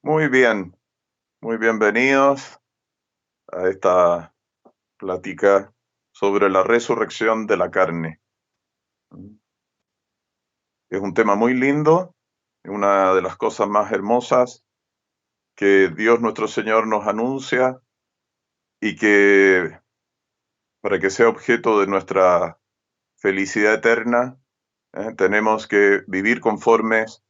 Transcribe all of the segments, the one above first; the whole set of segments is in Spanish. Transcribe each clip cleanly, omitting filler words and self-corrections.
Muy bien, muy bienvenidos a esta plática sobre la resurrección de la carne. Es un tema muy lindo, una de las cosas más hermosas que Dios nuestro Señor nos anuncia y que para que sea objeto de nuestra felicidad eterna, tenemos que vivir conformes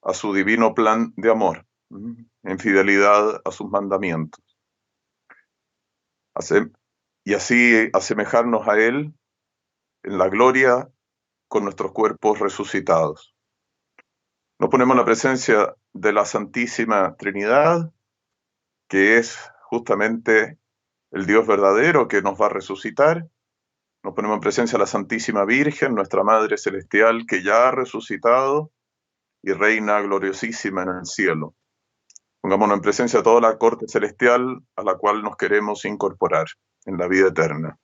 a su divino plan de amor, en fidelidad a sus mandamientos. Y así asemejarnos a Él en la gloria con nuestros cuerpos resucitados. Nos ponemos en la presencia de la Santísima Trinidad, que es justamente el Dios verdadero que nos va a resucitar. Nos ponemos en presencia de la Santísima Virgen, nuestra Madre Celestial, que ya ha resucitado y reina gloriosísima en el cielo. Pongámonos en presencia de toda la corte celestial a la cual nos queremos incorporar en la vida eterna.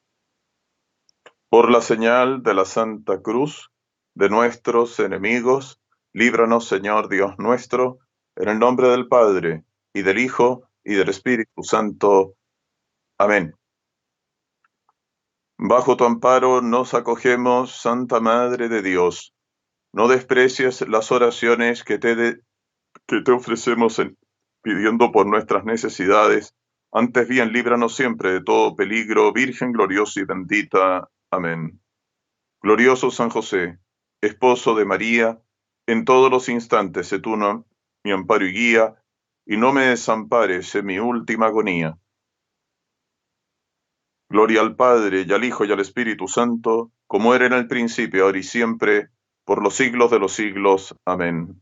Por la señal de la Santa Cruz de nuestros enemigos, líbranos, Señor Dios nuestro, en el nombre del Padre, y del Hijo, y del Espíritu Santo. Amén. Bajo tu amparo nos acogemos, Santa Madre de Dios. No desprecies las oraciones que te ofrecemos pidiendo por nuestras necesidades. Antes bien, líbranos siempre de todo peligro, Virgen gloriosa y bendita. Amén. Glorioso San José, esposo de María, en todos los instantes sé tú mi amparo y guía, y no me desampares en mi última agonía. Gloria al Padre, y al Hijo, y al Espíritu Santo, como era en el principio, ahora y siempre, por los siglos de los siglos. Amén.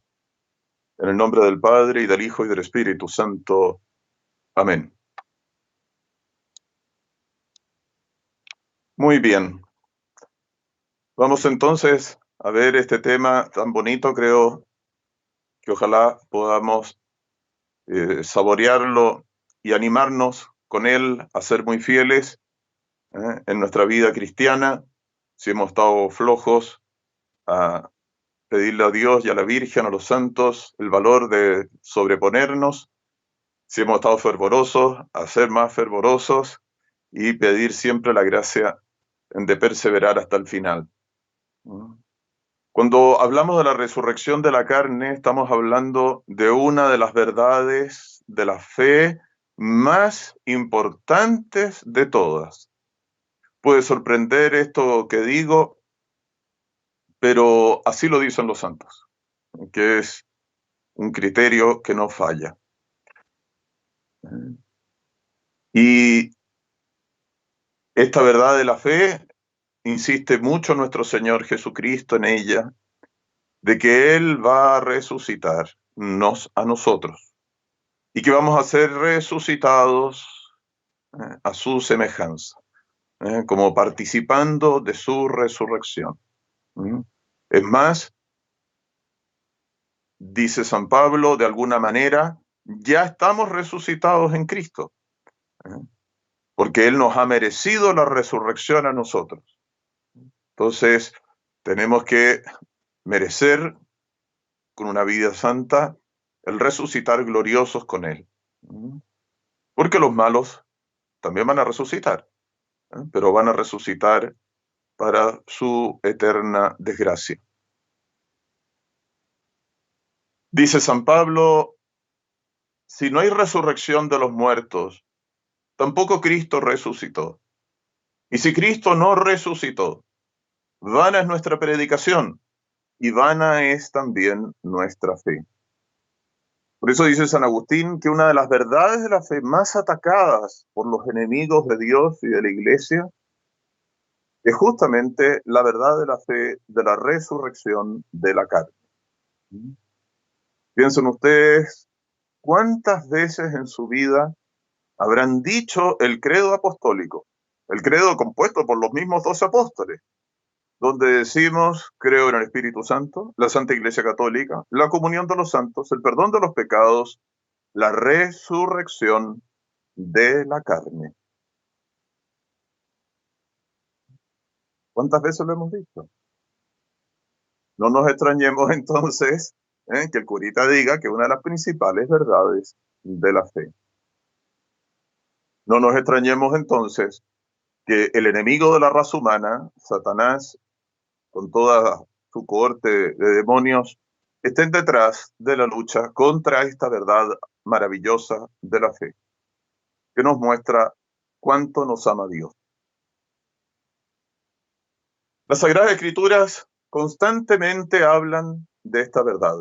En el nombre del Padre, y del Hijo, y del Espíritu Santo. Amén. Muy bien. Vamos entonces a ver este tema tan bonito, creo que ojalá podamos saborearlo y animarnos con él a ser muy fieles en nuestra vida cristiana. Si hemos estado flojos, a pedirle a Dios y a la Virgen, a los santos, el valor de sobreponernos. Si hemos estado fervorosos, a ser más fervorosos y pedir siempre la gracia de perseverar hasta el final. Cuando hablamos de la resurrección de la carne, estamos hablando de una de las verdades de la fe más importantes de todas. Puede sorprender esto que digo, pero así lo dicen los santos, que es un criterio que no falla. Y esta verdad de la fe insiste mucho nuestro Señor Jesucristo en ella, de que Él va a resucitarnos a nosotros y que vamos a ser resucitados a su semejanza, como participando de su resurrección. Es más, dice San Pablo, de alguna manera, ya estamos resucitados en Cristo, porque Él nos ha merecido la resurrección a nosotros. Entonces, tenemos que merecer con una vida santa el resucitar gloriosos con Él. Porque los malos también van a resucitar, pero van a resucitar para su eterna desgracia. Dice San Pablo, si no hay resurrección de los muertos, tampoco Cristo resucitó. Y si Cristo no resucitó, vana es nuestra predicación y vana es también nuestra fe. Por eso dice San Agustín que una de las verdades de la fe más atacadas por los enemigos de Dios y de la Iglesia es justamente la verdad de la fe de la resurrección de la carne. Piensen ustedes, ¿cuántas veces en su vida habrán dicho el credo apostólico? El credo compuesto por los mismos 12 apóstoles, donde decimos, creo en el Espíritu Santo, la Santa Iglesia Católica, la comunión de los santos, el perdón de los pecados, la resurrección de la carne. ¿Cuántas veces lo hemos dicho? No nos extrañemos entonces que el curita diga que una de las principales verdades de la fe. No nos extrañemos entonces que el enemigo de la raza humana, Satanás, con toda su cohorte de demonios, estén detrás de la lucha contra esta verdad maravillosa de la fe, que nos muestra cuánto nos ama Dios. Las Sagradas Escrituras constantemente hablan de esta verdad.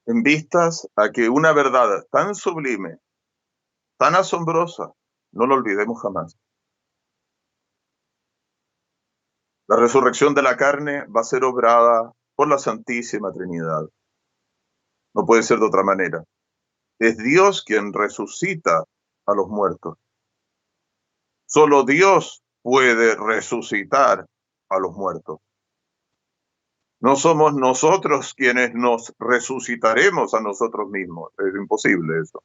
En vistas a que una verdad tan sublime, tan asombrosa, no lo olvidemos jamás. La resurrección de la carne va a ser obrada por la Santísima Trinidad. No puede ser de otra manera. Es Dios quien resucita a los muertos. Solo Dios puede resucitar a los muertos. No somos nosotros quienes nos resucitaremos a nosotros mismos. Es imposible eso.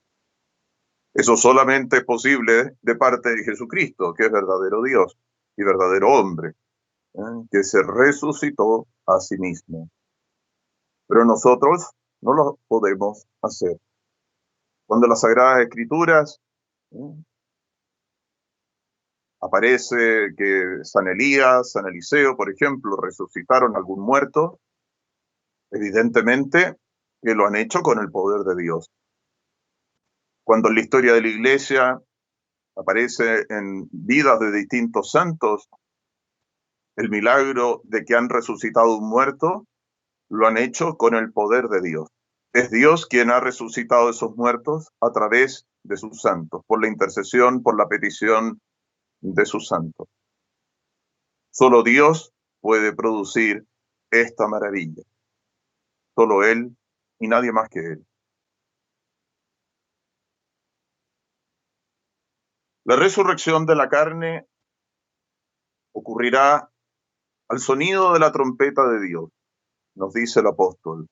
Eso solamente es posible de parte de Jesucristo, que es verdadero Dios y verdadero hombre, que se resucitó a sí mismo. Pero nosotros no lo podemos hacer. Cuando las Sagradas Escrituras aparece que San Elías, San Eliseo, por ejemplo, resucitaron a algún muerto, evidentemente que lo han hecho con el poder de Dios. Cuando en la historia de la Iglesia aparece en vidas de distintos santos el milagro de que han resucitado un muerto, lo han hecho con el poder de Dios. Es Dios quien ha resucitado esos muertos a través de sus santos, por la intercesión, por la petición de sus santos. Solo Dios puede producir esta maravilla. Solo Él y nadie más que Él. La resurrección de la carne ocurrirá al sonido de la trompeta de Dios, nos dice el apóstol.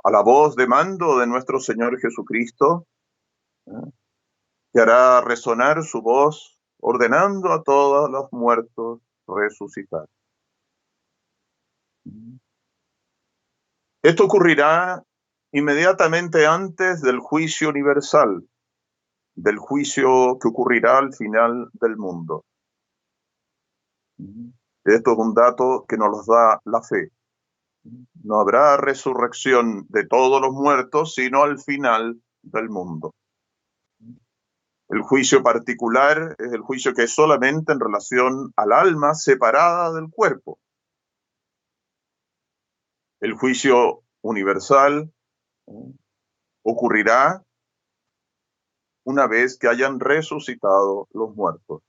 A la voz de mando de nuestro Señor Jesucristo, que hará resonar su voz, ordenando a todos los muertos resucitar. Esto ocurrirá inmediatamente antes del juicio universal, del juicio que ocurrirá al final del mundo. Esto es un dato que nos da la fe. No habrá resurrección de todos los muertos, sino al final del mundo. El juicio particular es el juicio que es solamente en relación al alma separada del cuerpo. El juicio universal ocurrirá una vez que hayan resucitado los muertos.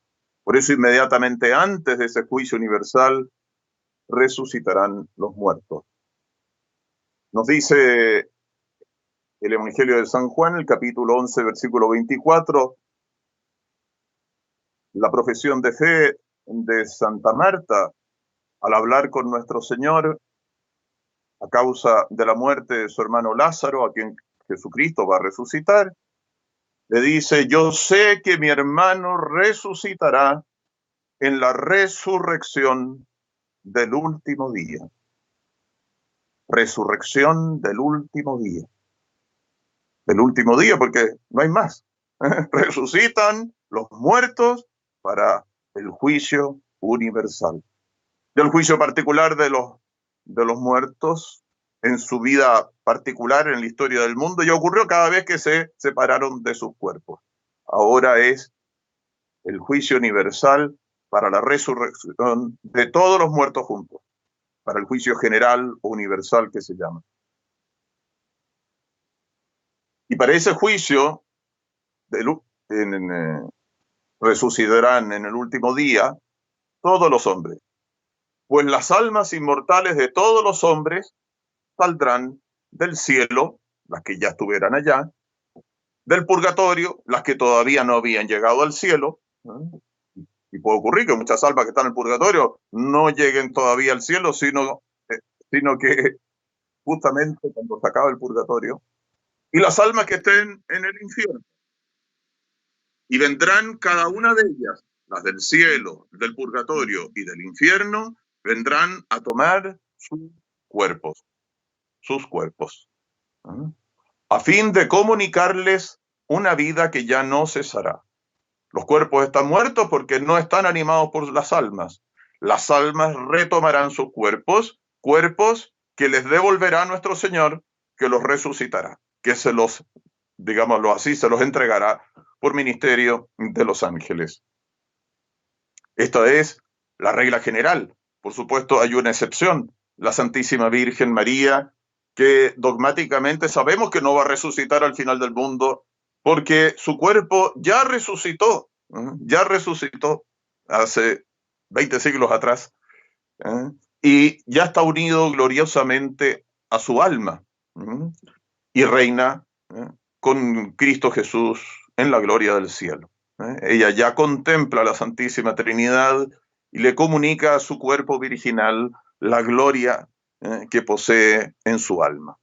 Por eso inmediatamente antes de ese juicio universal resucitarán los muertos. Nos dice el Evangelio de San Juan, el capítulo 11, versículo 24, la profesión de fe de Santa Marta, al hablar con nuestro Señor a causa de la muerte de su hermano Lázaro, a quien Jesucristo va a resucitar, le dice: yo sé que mi hermano resucitará en la resurrección del último día. Resurrección del último día. Del último día, porque no hay más. Resucitan los muertos para el juicio universal. Del juicio particular de los muertos en su vida particular en la historia del mundo, ya ocurrió cada vez que se separaron de sus cuerpos. Ahora es el juicio universal para la resurrección de todos los muertos juntos, para el juicio general o universal que se llama. Y para ese juicio resucitarán en el último día todos los hombres, pues las almas inmortales de todos los hombres saldrán del cielo, las que ya estuvieran allá, del purgatorio, las que todavía no habían llegado al cielo, y puede ocurrir que muchas almas que están en el purgatorio no lleguen todavía al cielo, sino que justamente cuando se acaba el purgatorio, y las almas que estén en el infierno. Y vendrán cada una de ellas las del cielo, del purgatorio y del infierno, vendrán a tomar sus cuerpos, a fin de comunicarles una vida que ya no cesará. Los cuerpos están muertos porque no están animados por las almas. Las almas retomarán sus cuerpos, cuerpos que les devolverá nuestro Señor, que los resucitará, que se los, digámoslo así, se los entregará por ministerio de los ángeles. Esta es la regla general. Por supuesto, hay una excepción, la Santísima Virgen María, que dogmáticamente sabemos que no va a resucitar al final del mundo, porque su cuerpo ya resucitó hace 20 siglos atrás, y ya está unido gloriosamente a su alma, y reina con Cristo Jesús en la gloria del cielo. Ella ya contempla a la Santísima Trinidad y le comunica a su cuerpo virginal la gloria que posee en su alma.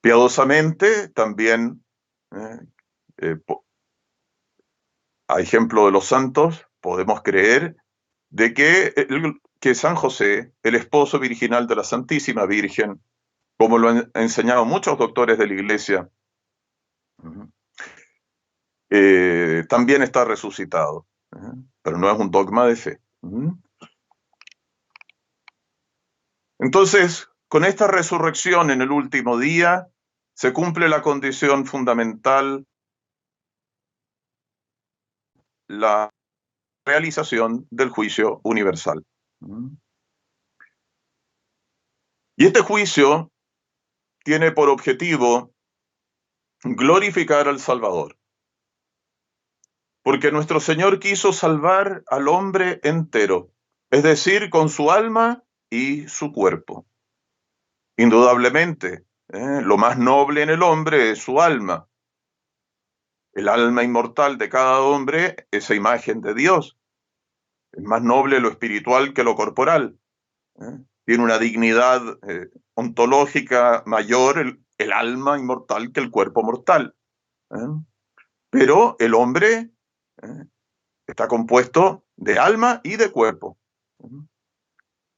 Piadosamente, también, a ejemplo de los santos, podemos creer de que San José, el esposo virginal de la Santísima Virgen, como lo han enseñado muchos doctores de la Iglesia, también está resucitado, pero no es un dogma de fe. Entonces, con esta resurrección en el último día, se cumple la condición fundamental, la realización del juicio universal. Y este juicio tiene por objetivo glorificar al Salvador, porque nuestro Señor quiso salvar al hombre entero, es decir, con su alma y su cuerpo. Indudablemente, lo más noble en el hombre es su alma. El alma inmortal de cada hombre, esa imagen de Dios. Es más noble lo espiritual que lo corporal. Tiene una dignidad ontológica mayor el alma inmortal que el cuerpo mortal. Pero el hombre está compuesto de alma y de cuerpo.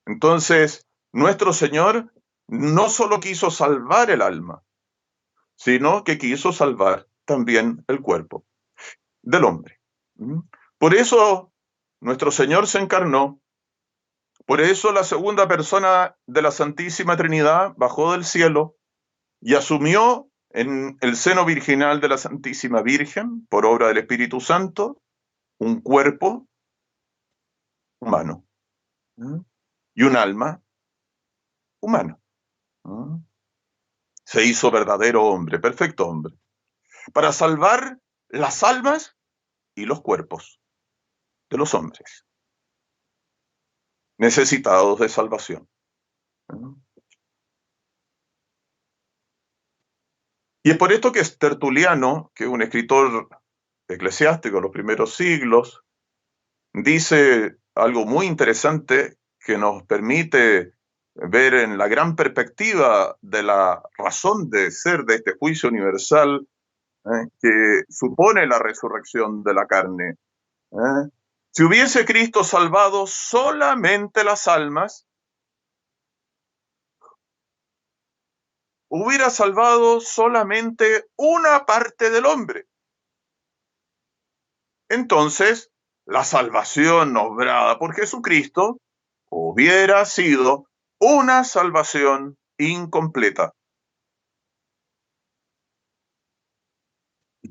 Entonces, nuestro Señor no solo quiso salvar el alma, sino que quiso salvar también el cuerpo del hombre. Por eso nuestro Señor se encarnó, por eso la segunda persona de la Santísima Trinidad bajó del cielo y asumió en el seno virginal de la Santísima Virgen, por obra del Espíritu Santo, un cuerpo humano y un alma humana. Se hizo verdadero hombre, perfecto hombre, para salvar las almas y los cuerpos de los hombres necesitados de salvación. Y es por esto que Tertuliano, que es un escritor eclesiástico de los primeros siglos, dice algo muy interesante que nos permite ver en la gran perspectiva de la razón de ser de este juicio universal que supone la resurrección de la carne. Si hubiese Cristo salvado solamente las almas, hubiera salvado solamente una parte del hombre. Entonces, la salvación obrada por Jesucristo hubiera sido una salvación incompleta.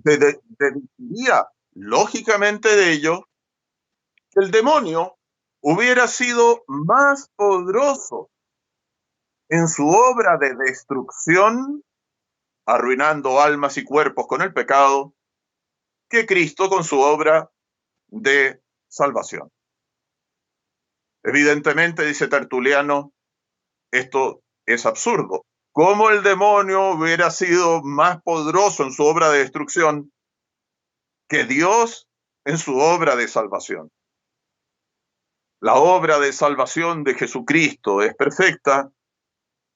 Se deduciría lógicamente de ello que el demonio hubiera sido más poderoso en su obra de destrucción, arruinando almas y cuerpos con el pecado, que Cristo con su obra de salvación. Evidentemente, dice Tertuliano, esto es absurdo. ¿Cómo el demonio hubiera sido más poderoso en su obra de destrucción que Dios en su obra de salvación? La obra de salvación de Jesucristo es perfecta,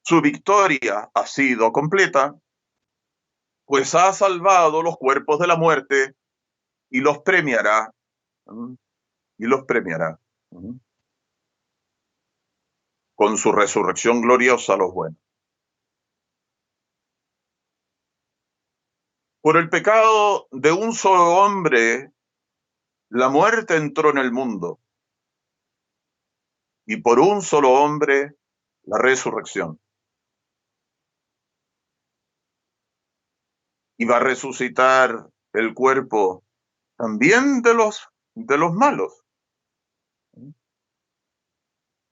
su victoria ha sido completa, pues ha salvado los cuerpos de la muerte y los premiará. Y los premiará con su resurrección gloriosa a los buenos. Por el pecado de un solo hombre, la muerte entró en el mundo. Y por un solo hombre, la resurrección. Y va a resucitar el cuerpo también de los malos,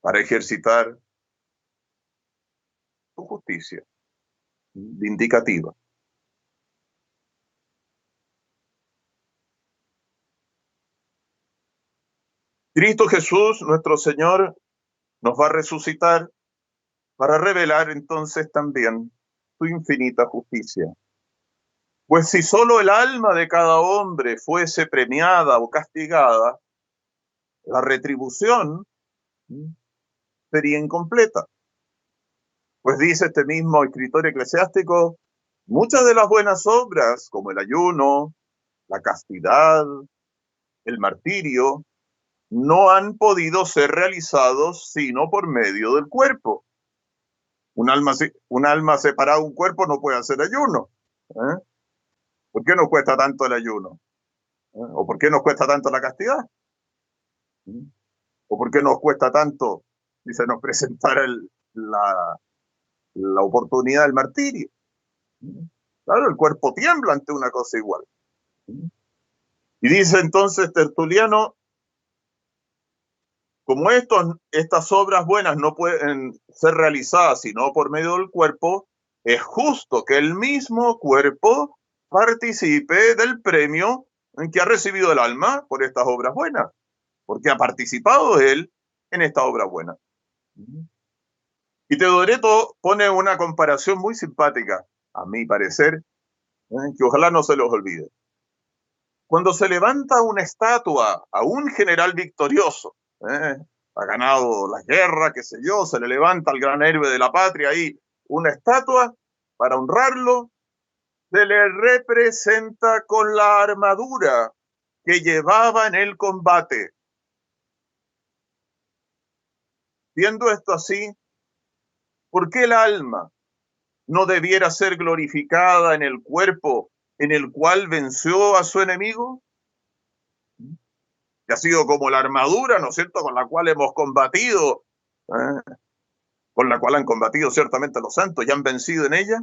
para ejercitar su justicia vindicativa. Cristo Jesús, nuestro Señor, nos va a resucitar para revelar entonces también su infinita justicia. Pues si solo el alma de cada hombre fuese premiada o castigada, la retribución sería incompleta. Pues dice este mismo escritor eclesiástico, muchas de las buenas obras, como el ayuno, la castidad, el martirio, no han podido ser realizados sino por medio del cuerpo. Un alma separada de un cuerpo no puede hacer ayuno. ¿Por qué nos cuesta tanto el ayuno? ¿O por qué nos cuesta tanto la castidad? ¿O por qué nos cuesta tanto si se nos presentara la oportunidad del martirio? Claro, el cuerpo tiembla ante una cosa igual. Y dice entonces Tertuliano, como estas obras buenas no pueden ser realizadas sino por medio del cuerpo, es justo que el mismo cuerpo participe del premio en que ha recibido el alma por estas obras buenas, porque ha participado él en esta obra buena. Y Teodoreto pone una comparación muy simpática, a mi parecer, que ojalá no se los olvide. Cuando se levanta una estatua a un general victorioso, ha ganado la guerra, qué sé yo, se le levanta al gran héroe de la patria ahí una estatua para honrarlo, se le representa con la armadura que llevaba en el combate. Viendo esto así, ¿por qué el alma no debiera ser glorificada en el cuerpo en el cual venció a su enemigo? Que ha sido como la armadura, ¿no es cierto?, con la cual hemos combatido, con la cual han combatido ciertamente los santos y han vencido en ella.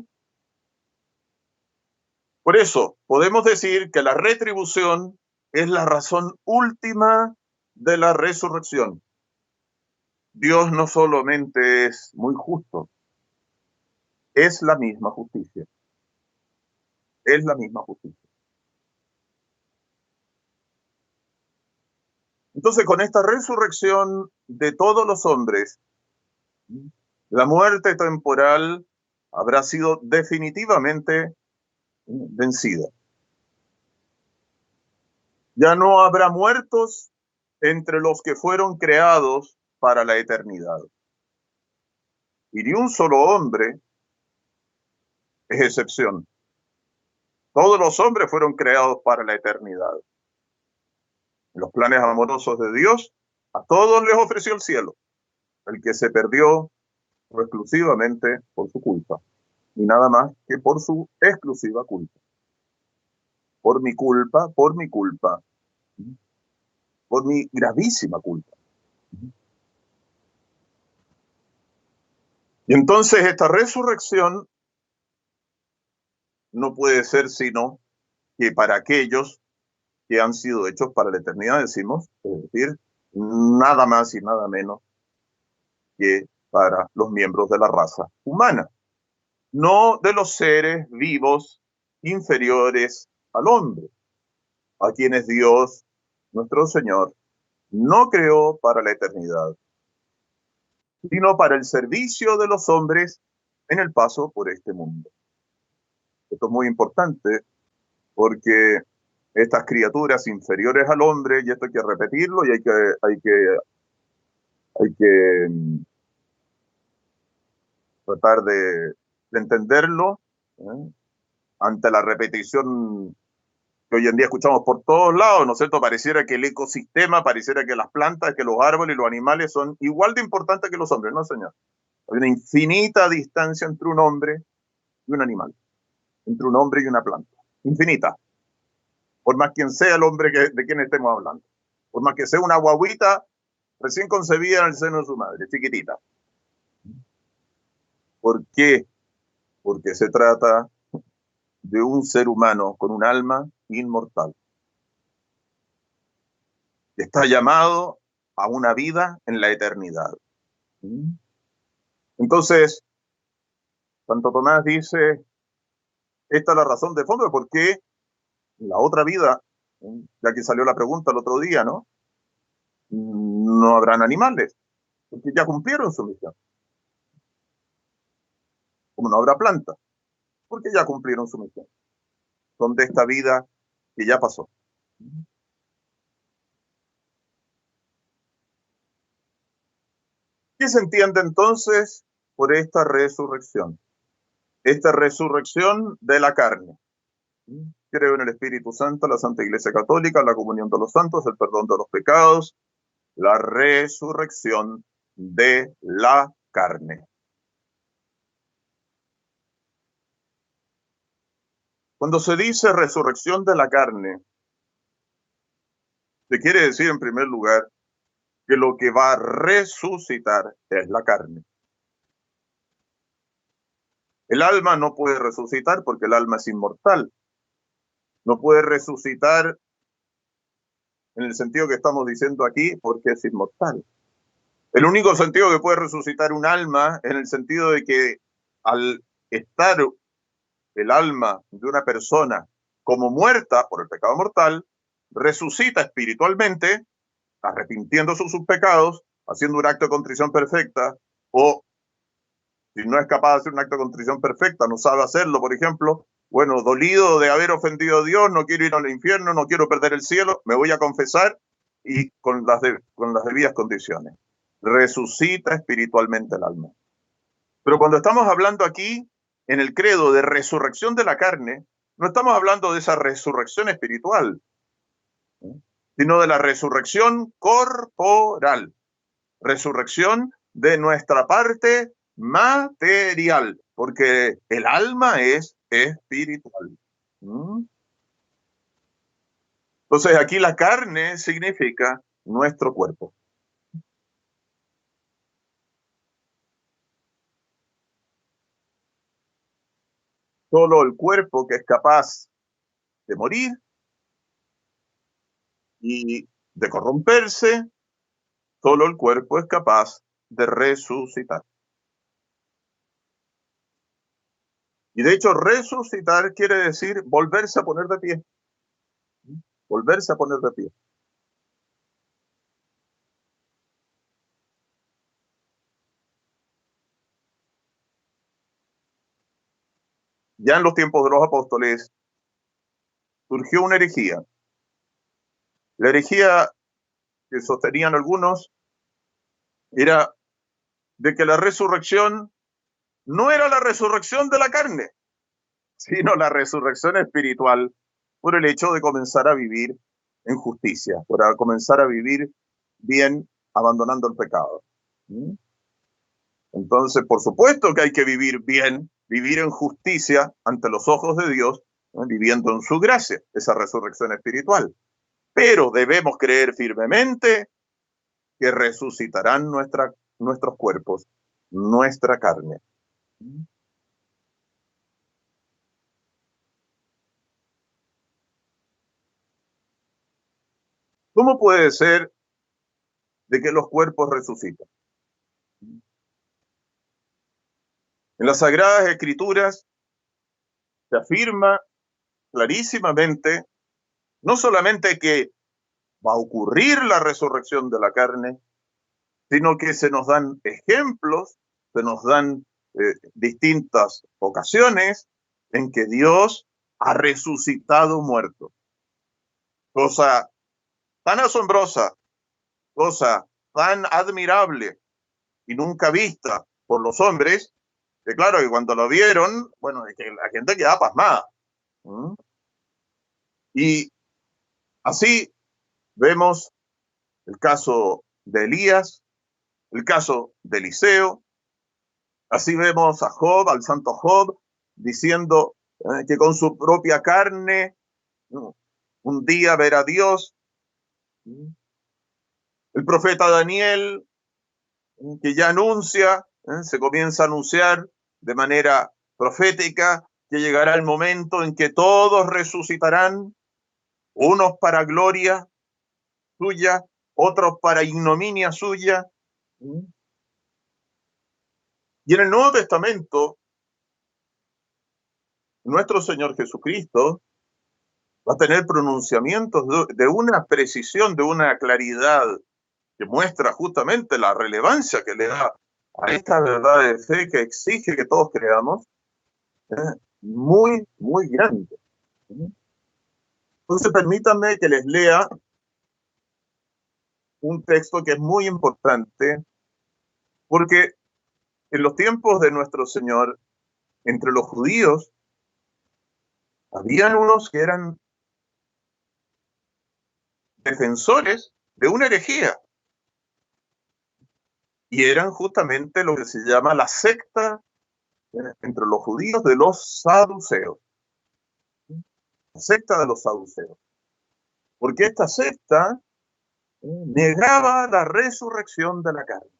Por eso, podemos decir que la retribución es la razón última de la resurrección. Dios no solamente es muy justo, es la misma justicia. Es la misma justicia. Entonces, con esta resurrección de todos los hombres, la muerte temporal habrá sido definitivamente vencida. Ya no habrá muertos entre los que fueron creados para la eternidad. Y ni un solo hombre es excepción. Todos los hombres fueron creados para la eternidad. En los planes amorosos de Dios, a todos les ofreció el cielo. El que se perdió fue exclusivamente por su culpa, y nada más que por su exclusiva culpa. Por mi culpa, por mi gravísima culpa. Y entonces esta resurrección no puede ser sino que para aquellos que han sido hechos para la eternidad, decimos, es decir, nada más y nada menos que para los miembros de la raza humana, no de los seres vivos inferiores al hombre, a quienes Dios, nuestro Señor, no creó para la eternidad, sino para el servicio de los hombres en el paso por este mundo. Esto es muy importante porque estas criaturas inferiores al hombre, y esto hay que repetirlo y hay que tratar de entenderlo, ante la repetición que hoy en día escuchamos por todos lados, ¿no es cierto? Pareciera que el ecosistema, pareciera que las plantas, que los árboles y los animales son igual de importantes que los hombres, no, señor. Hay una infinita distancia entre un hombre y un animal, entre un hombre y una planta. Infinita. Por más quien sea el hombre de quien estemos hablando. Por más que sea una guaguita recién concebida en el seno de su madre, chiquitita. ¿Por qué? Porque se trata de un ser humano con un alma inmortal. Está llamado a una vida en la eternidad. Entonces, Santo Tomás dice, esta es la razón de fondo de por qué la otra vida, ya que salió la pregunta el otro día, ¿no? No habrán animales, porque ya cumplieron su misión. Como no habrá plantas, porque ya cumplieron su misión. Son de esta vida que ya pasó. ¿Qué se entiende entonces por esta resurrección? Esta resurrección de la carne. Creo en el Espíritu Santo, la Santa Iglesia Católica, la comunión de los santos, el perdón de los pecados, la resurrección de la carne. Cuando se dice resurrección de la carne, se quiere decir en primer lugar que lo que va a resucitar es la carne. El alma no puede resucitar porque el alma es inmortal. No puede resucitar en el sentido que estamos diciendo aquí porque es inmortal. El único sentido que puede resucitar un alma es en el sentido de que al estar el alma de una persona como muerta por el pecado mortal, resucita espiritualmente, arrepintiéndose de sus pecados, haciendo un acto de contrición perfecta, o si no es capaz de hacer un acto de contrición perfecta, no sabe hacerlo, por ejemplo, bueno, dolido de haber ofendido a Dios, no quiero ir al infierno, no quiero perder el cielo, me voy a confesar y con las debidas condiciones. Resucita espiritualmente el alma. Pero cuando estamos hablando aquí, en el credo de resurrección de la carne, no estamos hablando de esa resurrección espiritual, sino de la resurrección corporal, resurrección de nuestra parte material, porque el alma es espiritual. Entonces aquí la carne significa nuestro cuerpo. Solo el cuerpo que es capaz de morir y de corromperse, solo el cuerpo es capaz de resucitar. Y de hecho, resucitar quiere decir volverse a poner de pie. Volverse a poner de pie. Ya en los tiempos de los apóstoles surgió una herejía. La herejía que sostenían algunos era de que la resurrección no era la resurrección de la carne, sino la resurrección espiritual por el hecho de comenzar a vivir en justicia, por comenzar a vivir bien abandonando el pecado. Entonces, por supuesto que hay que vivir bien, vivir en justicia ante los ojos de Dios, ¿no? Viviendo en su gracia, esa resurrección espiritual. Pero debemos creer firmemente que resucitarán nuestros cuerpos, nuestra carne. ¿Cómo puede ser de que los cuerpos resucitan? En las Sagradas Escrituras se afirma clarísimamente no solamente que va a ocurrir la resurrección de la carne, sino que se nos dan ejemplos, se nos dan distintas ocasiones en que Dios ha resucitado muertos. Cosa tan asombrosa, cosa tan admirable y nunca vista por los hombres, que claro, que cuando lo vieron, bueno, que la gente quedaba pasmada. Y así vemos el caso de Elías, el caso de Eliseo, así vemos a Job, al santo Job, diciendo que con su propia carne un día verá a Dios. El profeta Daniel, que ya anuncia, se comienza a anunciar de manera profética que llegará el momento en que todos resucitarán, unos para gloria suya, otros para ignominia suya. Y en el Nuevo Testamento, nuestro Señor Jesucristo va a tener pronunciamientos de una precisión, de una claridad que muestra justamente la relevancia que le da a esta verdad de fe que exige que todos creamos, muy, muy grande. Entonces, permítanme que les lea un texto que es muy importante, porque en los tiempos de nuestro Señor, entre los judíos, habían unos que eran defensores de una herejía, y eran justamente lo que se llama la secta entre los judíos de los saduceos, la secta de los saduceos, porque esta secta negaba la resurrección de la carne.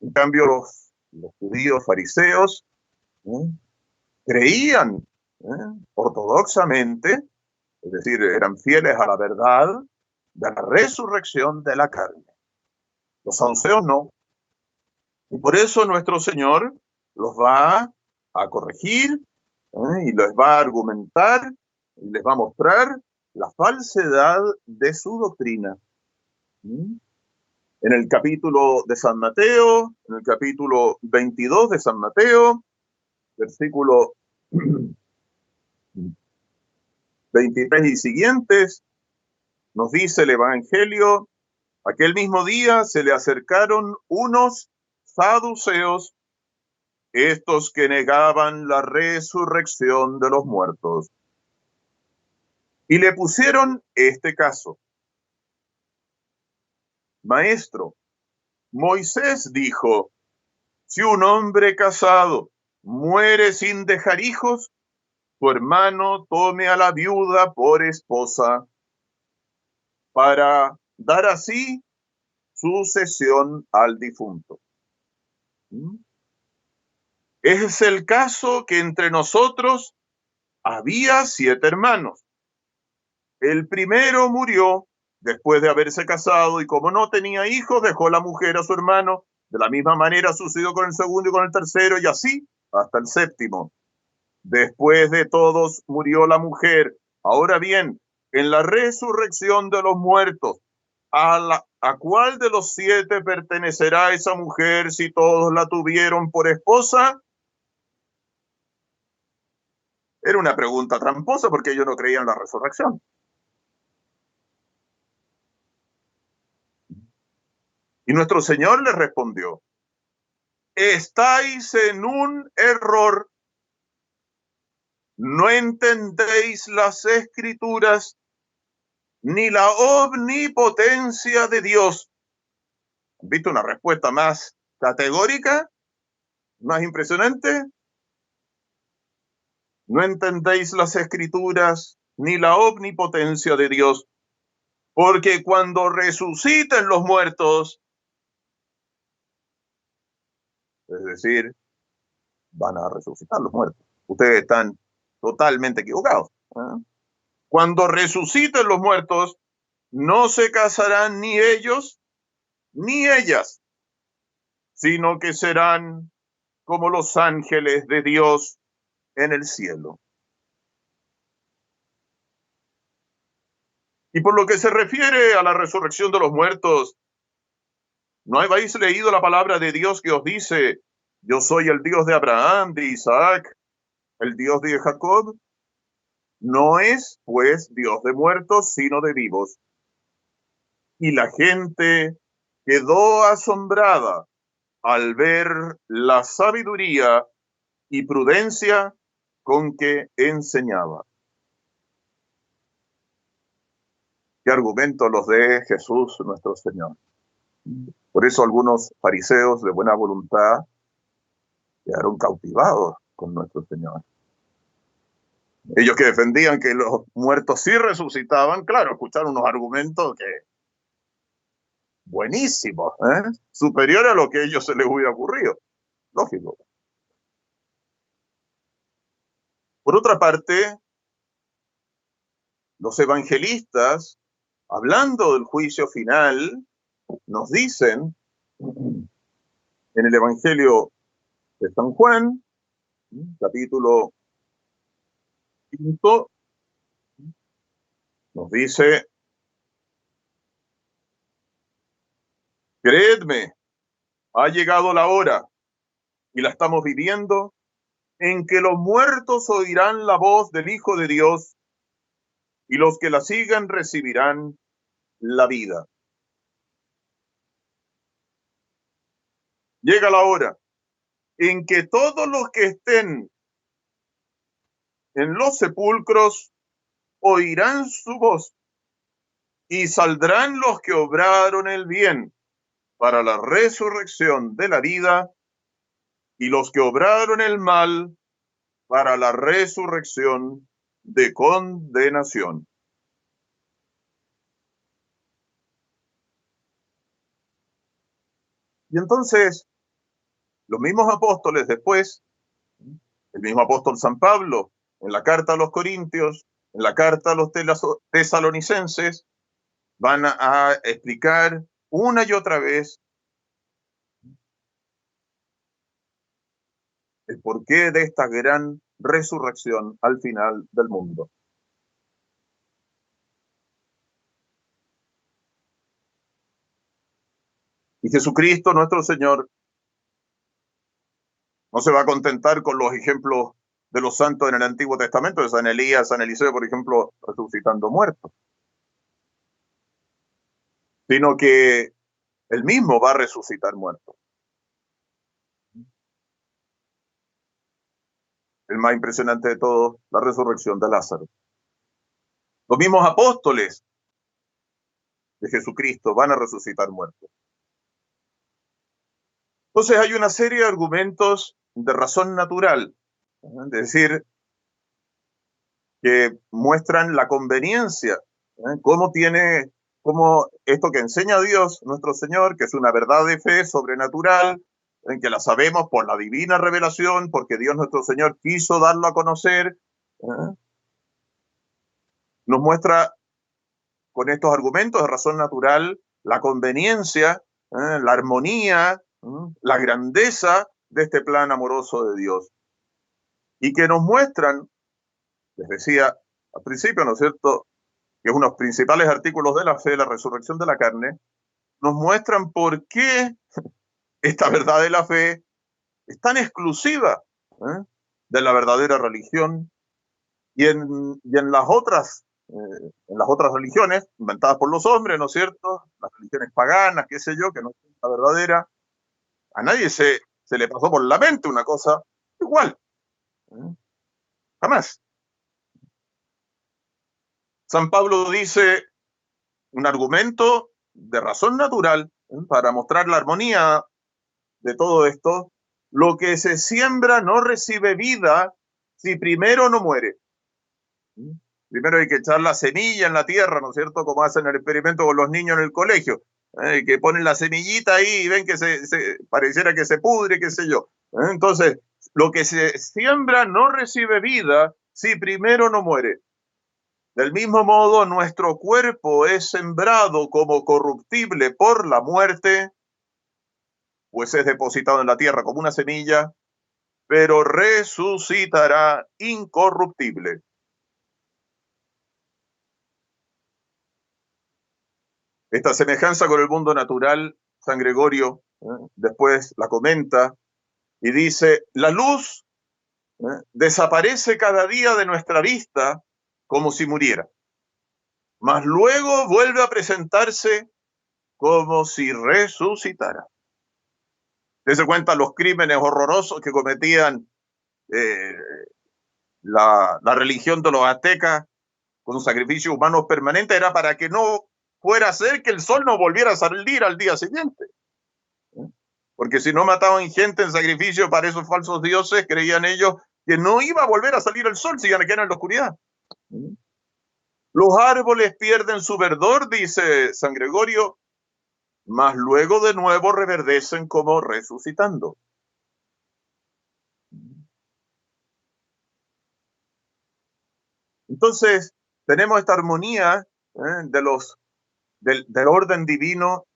En cambio, los judíos fariseos creían ortodoxamente, es decir, eran fieles a la verdad de la resurrección de la carne. Los saduceos no. Y por eso nuestro Señor los va a corregir y les va a argumentar y les va a mostrar la falsedad de su doctrina. En el capítulo de San Mateo, en el capítulo 22 de San Mateo, versículo 23 y siguientes, nos dice el Evangelio: aquel mismo día se le acercaron unos saduceos, estos que negaban la resurrección de los muertos, y le pusieron este caso: Maestro, Moisés dijo, si un hombre casado muere sin dejar hijos, su hermano tome a la viuda por esposa, para dar así sucesión al difunto. Es el caso que entre nosotros había 7 hermanos. El primero murió después de haberse casado y como no tenía hijos, dejó la mujer a su hermano. De la misma manera sucedió con el segundo y con el tercero, y así hasta el séptimo. Después de todos murió la mujer. Ahora bien, en la resurrección de los muertos, ¿a cuál de los 7 pertenecerá esa mujer si todos la tuvieron por esposa? Era una pregunta tramposa porque ellos no creían en la resurrección. Y nuestro Señor les respondió: estáis en un error. No entendéis las Escrituras ni la omnipotencia de Dios. ¿Han visto una respuesta más categórica, más impresionante? No entendéis las Escrituras ni la omnipotencia de Dios, porque cuando resuciten los muertos, es decir, van a resucitar los muertos. Ustedes están totalmente equivocados. Cuando resuciten los muertos, no se casarán ni ellos ni ellas, sino que serán como los ángeles de Dios en el cielo. Y por lo que se refiere a la resurrección de los muertos, ¿no habéis leído la palabra de Dios que os dice: yo soy el Dios de Abraham, de Isaac, el Dios de Jacob? No es, pues, Dios de muertos, sino de vivos. Y la gente quedó asombrada al ver la sabiduría y prudencia con que enseñaba. qué argumentos los de Jesús nuestro Señor. Por eso algunos fariseos de buena voluntad quedaron cautivados con nuestro Señor. Ellos que defendían que los muertos sí resucitaban, claro, escucharon unos argumentos que buenísimos, superior a lo que a ellos se les hubiera ocurrido. Lógico. Por otra parte, los evangelistas, hablando del juicio final, nos dicen en el Evangelio de San Juan, capítulo 5, nos dice: creedme, ha llegado la hora, y la estamos viviendo, en que los muertos oirán la voz del Hijo de Dios, y los que la sigan recibirán la vida. Llega la hora en que todos los que estén en los sepulcros oirán su voz, y saldrán los que obraron el bien para la resurrección de la vida, y los que obraron el mal para la resurrección de condenación. Y entonces, los mismos apóstoles después, el mismo apóstol San Pablo, en la carta a los Corintios, en la carta a los tesalonicenses, van a explicar una y otra vez el porqué de esta gran resurrección al final del mundo. Y Jesucristo, nuestro Señor, no se va a contentar con los ejemplos de los santos en el Antiguo Testamento, de San Elías, San Eliseo, por ejemplo, resucitando muertos, sino que él mismo va a resucitar muertos. El más impresionante de todos, la resurrección de Lázaro. Los mismos apóstoles de Jesucristo van a resucitar muertos. Entonces hay una serie de argumentos de razón natural, es decir, que muestran la conveniencia, cómo esto que enseña Dios, nuestro Señor, que es una verdad de fe sobrenatural, en que la sabemos por la divina revelación, porque Dios nuestro Señor quiso darlo a conocer, nos muestra con estos argumentos de razón natural la conveniencia, la armonía, la grandeza de este plan amoroso de Dios. Y que nos muestran, les decía al principio, ¿no es cierto?, que es uno de los principales artículos de la fe, la resurrección de la carne, nos muestran por qué esta verdad de la fe es tan exclusiva de la verdadera religión y en las otras religiones inventadas por los hombres, ¿no es cierto?, las religiones paganas, qué sé yo, que no son la verdadera, a nadie se le pasó por la mente una cosa igual. Jamás. San Pablo dice un argumento de razón natural para mostrar la armonía de todo esto: lo que se siembra no recibe vida si primero no muere. Primero hay que echar la semilla en la tierra, ¿no es cierto?, como hacen el experimento con los niños en el colegio, que ponen la semillita ahí y ven que pareciera que se pudre, qué sé yo. Entonces, lo que se siembra no recibe vida si primero no muere. Del mismo modo, nuestro cuerpo es sembrado como corruptible por la muerte, pues es depositado en la tierra como una semilla, pero resucitará incorruptible. Esta semejanza con el mundo natural, San Gregorio después la comenta y dice: la luz desaparece cada día de nuestra vista como si muriera, mas luego vuelve a presentarse como si resucitara. Dese cuenta los crímenes horrorosos que cometían la religión de los aztecas con sacrificios humanos permanentes, era para que no fuera a ser que el sol no volviera a salir al día siguiente. Porque si no mataban gente en sacrificio para esos falsos dioses, creían ellos que no iba a volver a salir el sol si iban a quedar en la oscuridad. Los árboles pierden su verdor, dice San Gregorio, mas luego de nuevo reverdecen como resucitando. Entonces, tenemos esta armonía del orden divino,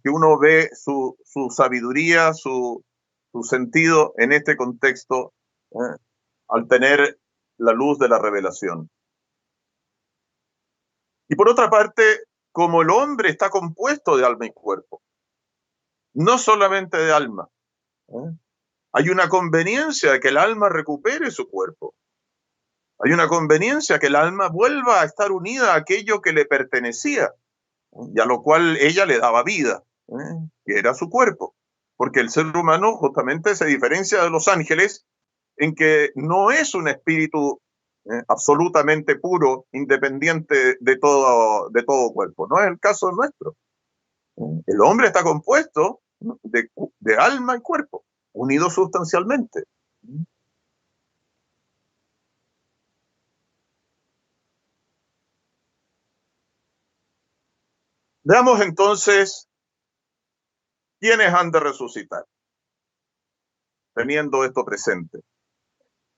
que uno ve su sabiduría, su sentido en este contexto, al tener la luz de la revelación. Y por otra parte, como el hombre está compuesto de alma y cuerpo, no solamente de alma, hay una conveniencia de que el alma recupere su cuerpo. Hay una conveniencia que el alma vuelva a estar unida a aquello que le pertenecía, y a lo cual ella le daba vida, que era su cuerpo. Porque el ser humano justamente se diferencia de los ángeles en que no es un espíritu absolutamente puro, independiente de todo cuerpo. No es el caso nuestro. El hombre está compuesto de alma y cuerpo, unidos sustancialmente. Veamos entonces quiénes han de resucitar, teniendo esto presente.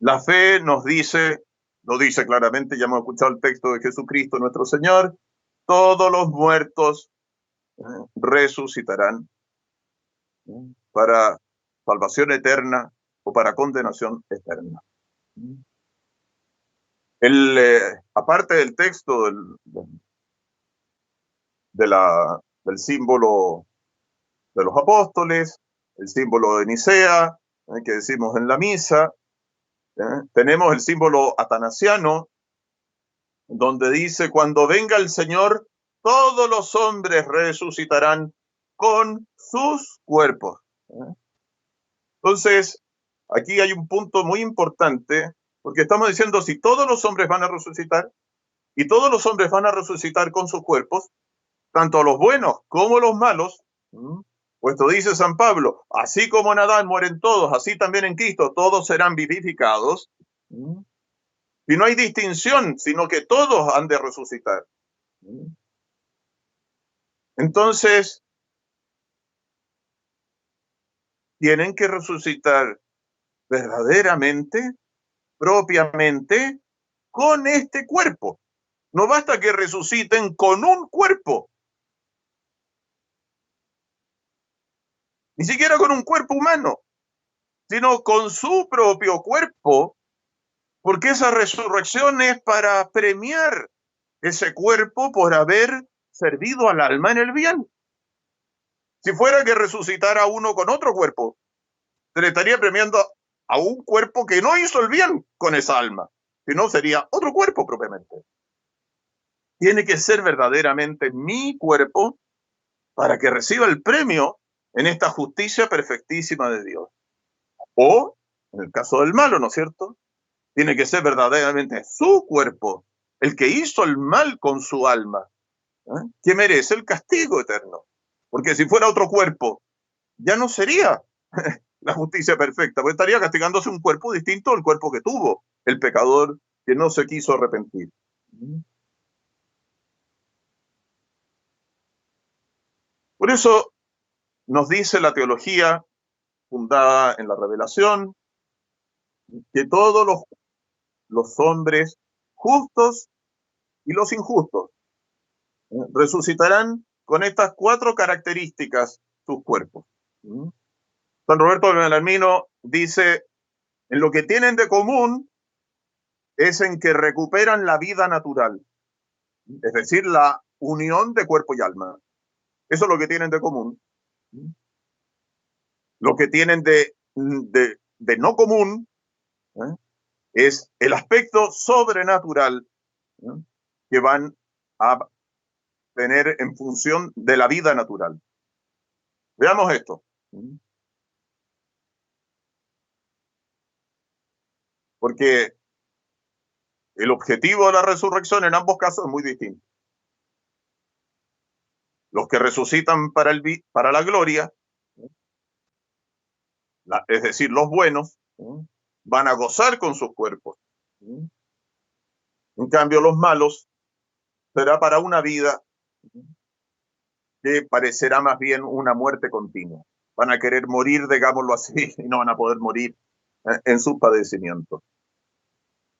La fe nos dice, lo dice claramente, ya hemos escuchado el texto de Jesucristo nuestro Señor, todos los muertos resucitarán para salvación eterna o para condenación eterna. Aparte del texto del símbolo de los apóstoles, el símbolo de Nicea, que decimos en la misa, tenemos el símbolo atanasiano, donde dice, cuando venga el Señor, todos los hombres resucitarán con sus cuerpos. Entonces, aquí hay un punto muy importante, porque estamos diciendo, si todos los hombres van a resucitar, y todos los hombres van a resucitar con sus cuerpos, tanto los buenos como los malos, puesto dice San Pablo, así como en Adán mueren todos, así también en Cristo todos serán vivificados. Y no hay distinción, sino que todos han de resucitar. Entonces, tienen que resucitar verdaderamente, propiamente, con este cuerpo. No basta que resuciten con un cuerpo, ni siquiera con un cuerpo humano, sino con su propio cuerpo, porque esa resurrección es para premiar ese cuerpo por haber servido al alma en el bien. Si fuera que resucitara uno con otro cuerpo, se le estaría premiando a un cuerpo que no hizo el bien con esa alma, sino sería otro cuerpo propiamente. Tiene que ser verdaderamente mi cuerpo para que reciba el premio en esta justicia perfectísima de Dios. O, en el caso del malo, ¿no es cierto? Tiene que ser verdaderamente su cuerpo, el que hizo el mal con su alma, que merece el castigo eterno. Porque si fuera otro cuerpo, ya no sería la justicia perfecta, porque estaría castigándose un cuerpo distinto al cuerpo que tuvo el pecador que no se quiso arrepentir. Por eso nos dice la teología fundada en la revelación que todos los hombres justos y los injustos resucitarán con estas 4 características sus cuerpos. San Roberto Belarmino dice, en lo que tienen de común es en que recuperan la vida natural, es decir, la unión de cuerpo y alma. Eso es lo que tienen de común. Lo que tienen de no común es el aspecto sobrenatural que van a tener en función de la vida natural. Veamos esto. Porque El objetivo de la resurrección en ambos casos es muy distinto. Los que resucitan para la gloria, es decir, los buenos, van a gozar con sus cuerpos. En cambio, los malos será para una vida que parecerá más bien una muerte continua. Van a querer morir, digámoslo así, y no van a poder morir en sus padecimientos.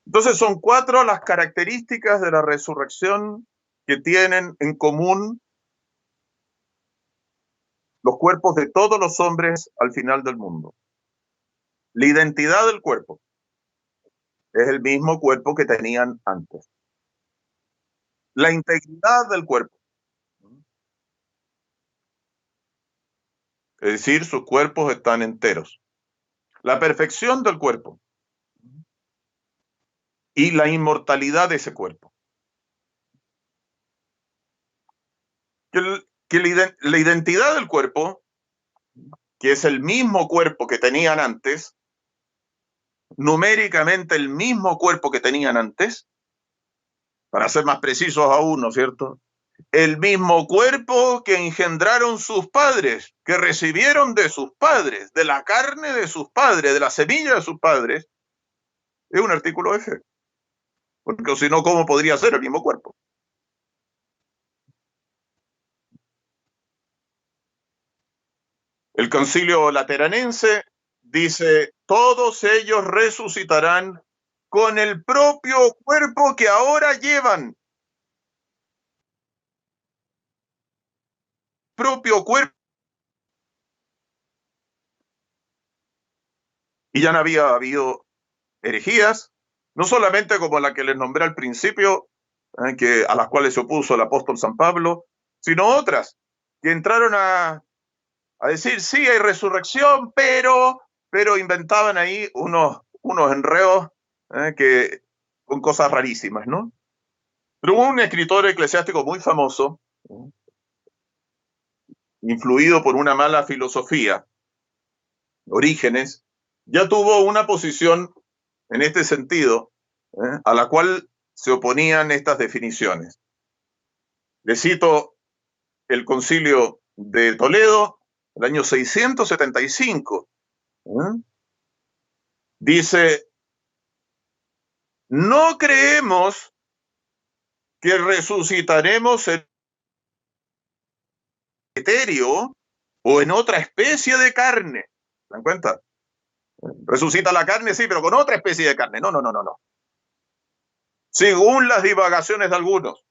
Entonces son 4 las características de la resurrección que tienen en común los cuerpos de todos los hombres al final del mundo. La identidad del cuerpo es el mismo cuerpo que tenían antes. La integridad del cuerpo, es decir, sus cuerpos están enteros. La perfección del cuerpo y la inmortalidad de ese cuerpo. Que la identidad del cuerpo, que es el mismo cuerpo que tenían antes, numéricamente el mismo cuerpo que tenían antes, para ser más precisos aún, ¿no es cierto? El mismo cuerpo que engendraron sus padres, que recibieron de sus padres, de la carne de sus padres, de la semilla de sus padres, es un artículo de fe. Porque si no, ¿cómo podría ser el mismo cuerpo? El Concilio Lateranense dice, todos ellos resucitarán con el propio cuerpo que ahora llevan. Propio cuerpo. Y ya no había habido herejías, no solamente como la que les nombré al principio, a las cuales se opuso el apóstol San Pablo, sino otras que entraron a decir, sí, hay resurrección, pero inventaban ahí unos enredos con cosas rarísimas, ¿no? Pero hubo un escritor eclesiástico muy famoso, influido por una mala filosofía, Orígenes, ya tuvo una posición en este sentido, a la cual se oponían estas definiciones. Le cito el Concilio de Toledo, el año 675. Dice, no creemos que resucitaremos en etéreo o en otra especie de carne. ¿Se dan cuenta? Resucita la carne, sí, pero con otra especie de carne. No. Según las divagaciones de algunos,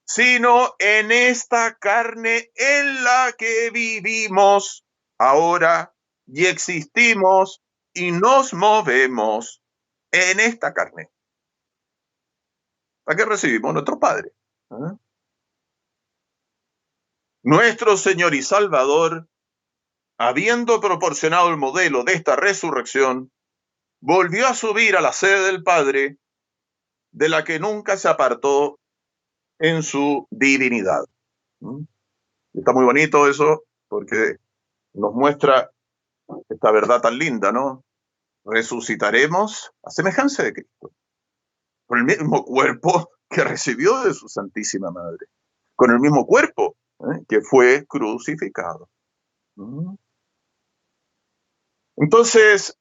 sino en esta carne en la que vivimos ahora y existimos y nos movemos en esta carne. ¿Para qué recibimos nuestro Padre? Nuestro Señor y Salvador, habiendo proporcionado el modelo de esta resurrección, volvió a subir a la sede del Padre, de la que nunca se apartó en su divinidad. Está muy bonito eso, porque nos muestra esta verdad tan linda, ¿no? Resucitaremos a semejanza de Cristo, con el mismo cuerpo que recibió de su Santísima Madre, con el mismo cuerpo que fue crucificado. Entonces,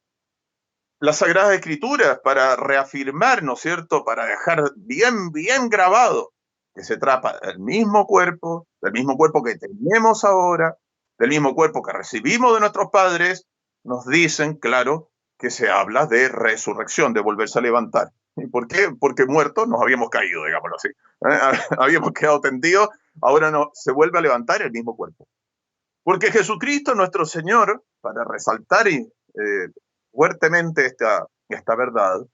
las Sagradas Escrituras, para reafirmar, ¿no es cierto?, para dejar bien grabado que se trata del mismo cuerpo que tenemos ahora, del mismo cuerpo que recibimos de nuestros padres, nos dicen, claro, que se habla de resurrección, de volverse a levantar. ¿Y por qué? Porque muertos nos habíamos caído, digámoslo así. Habíamos quedado tendidos, ahora se vuelve a levantar el mismo cuerpo. Porque Jesucristo, nuestro Señor, para resaltar fuertemente esta verdad,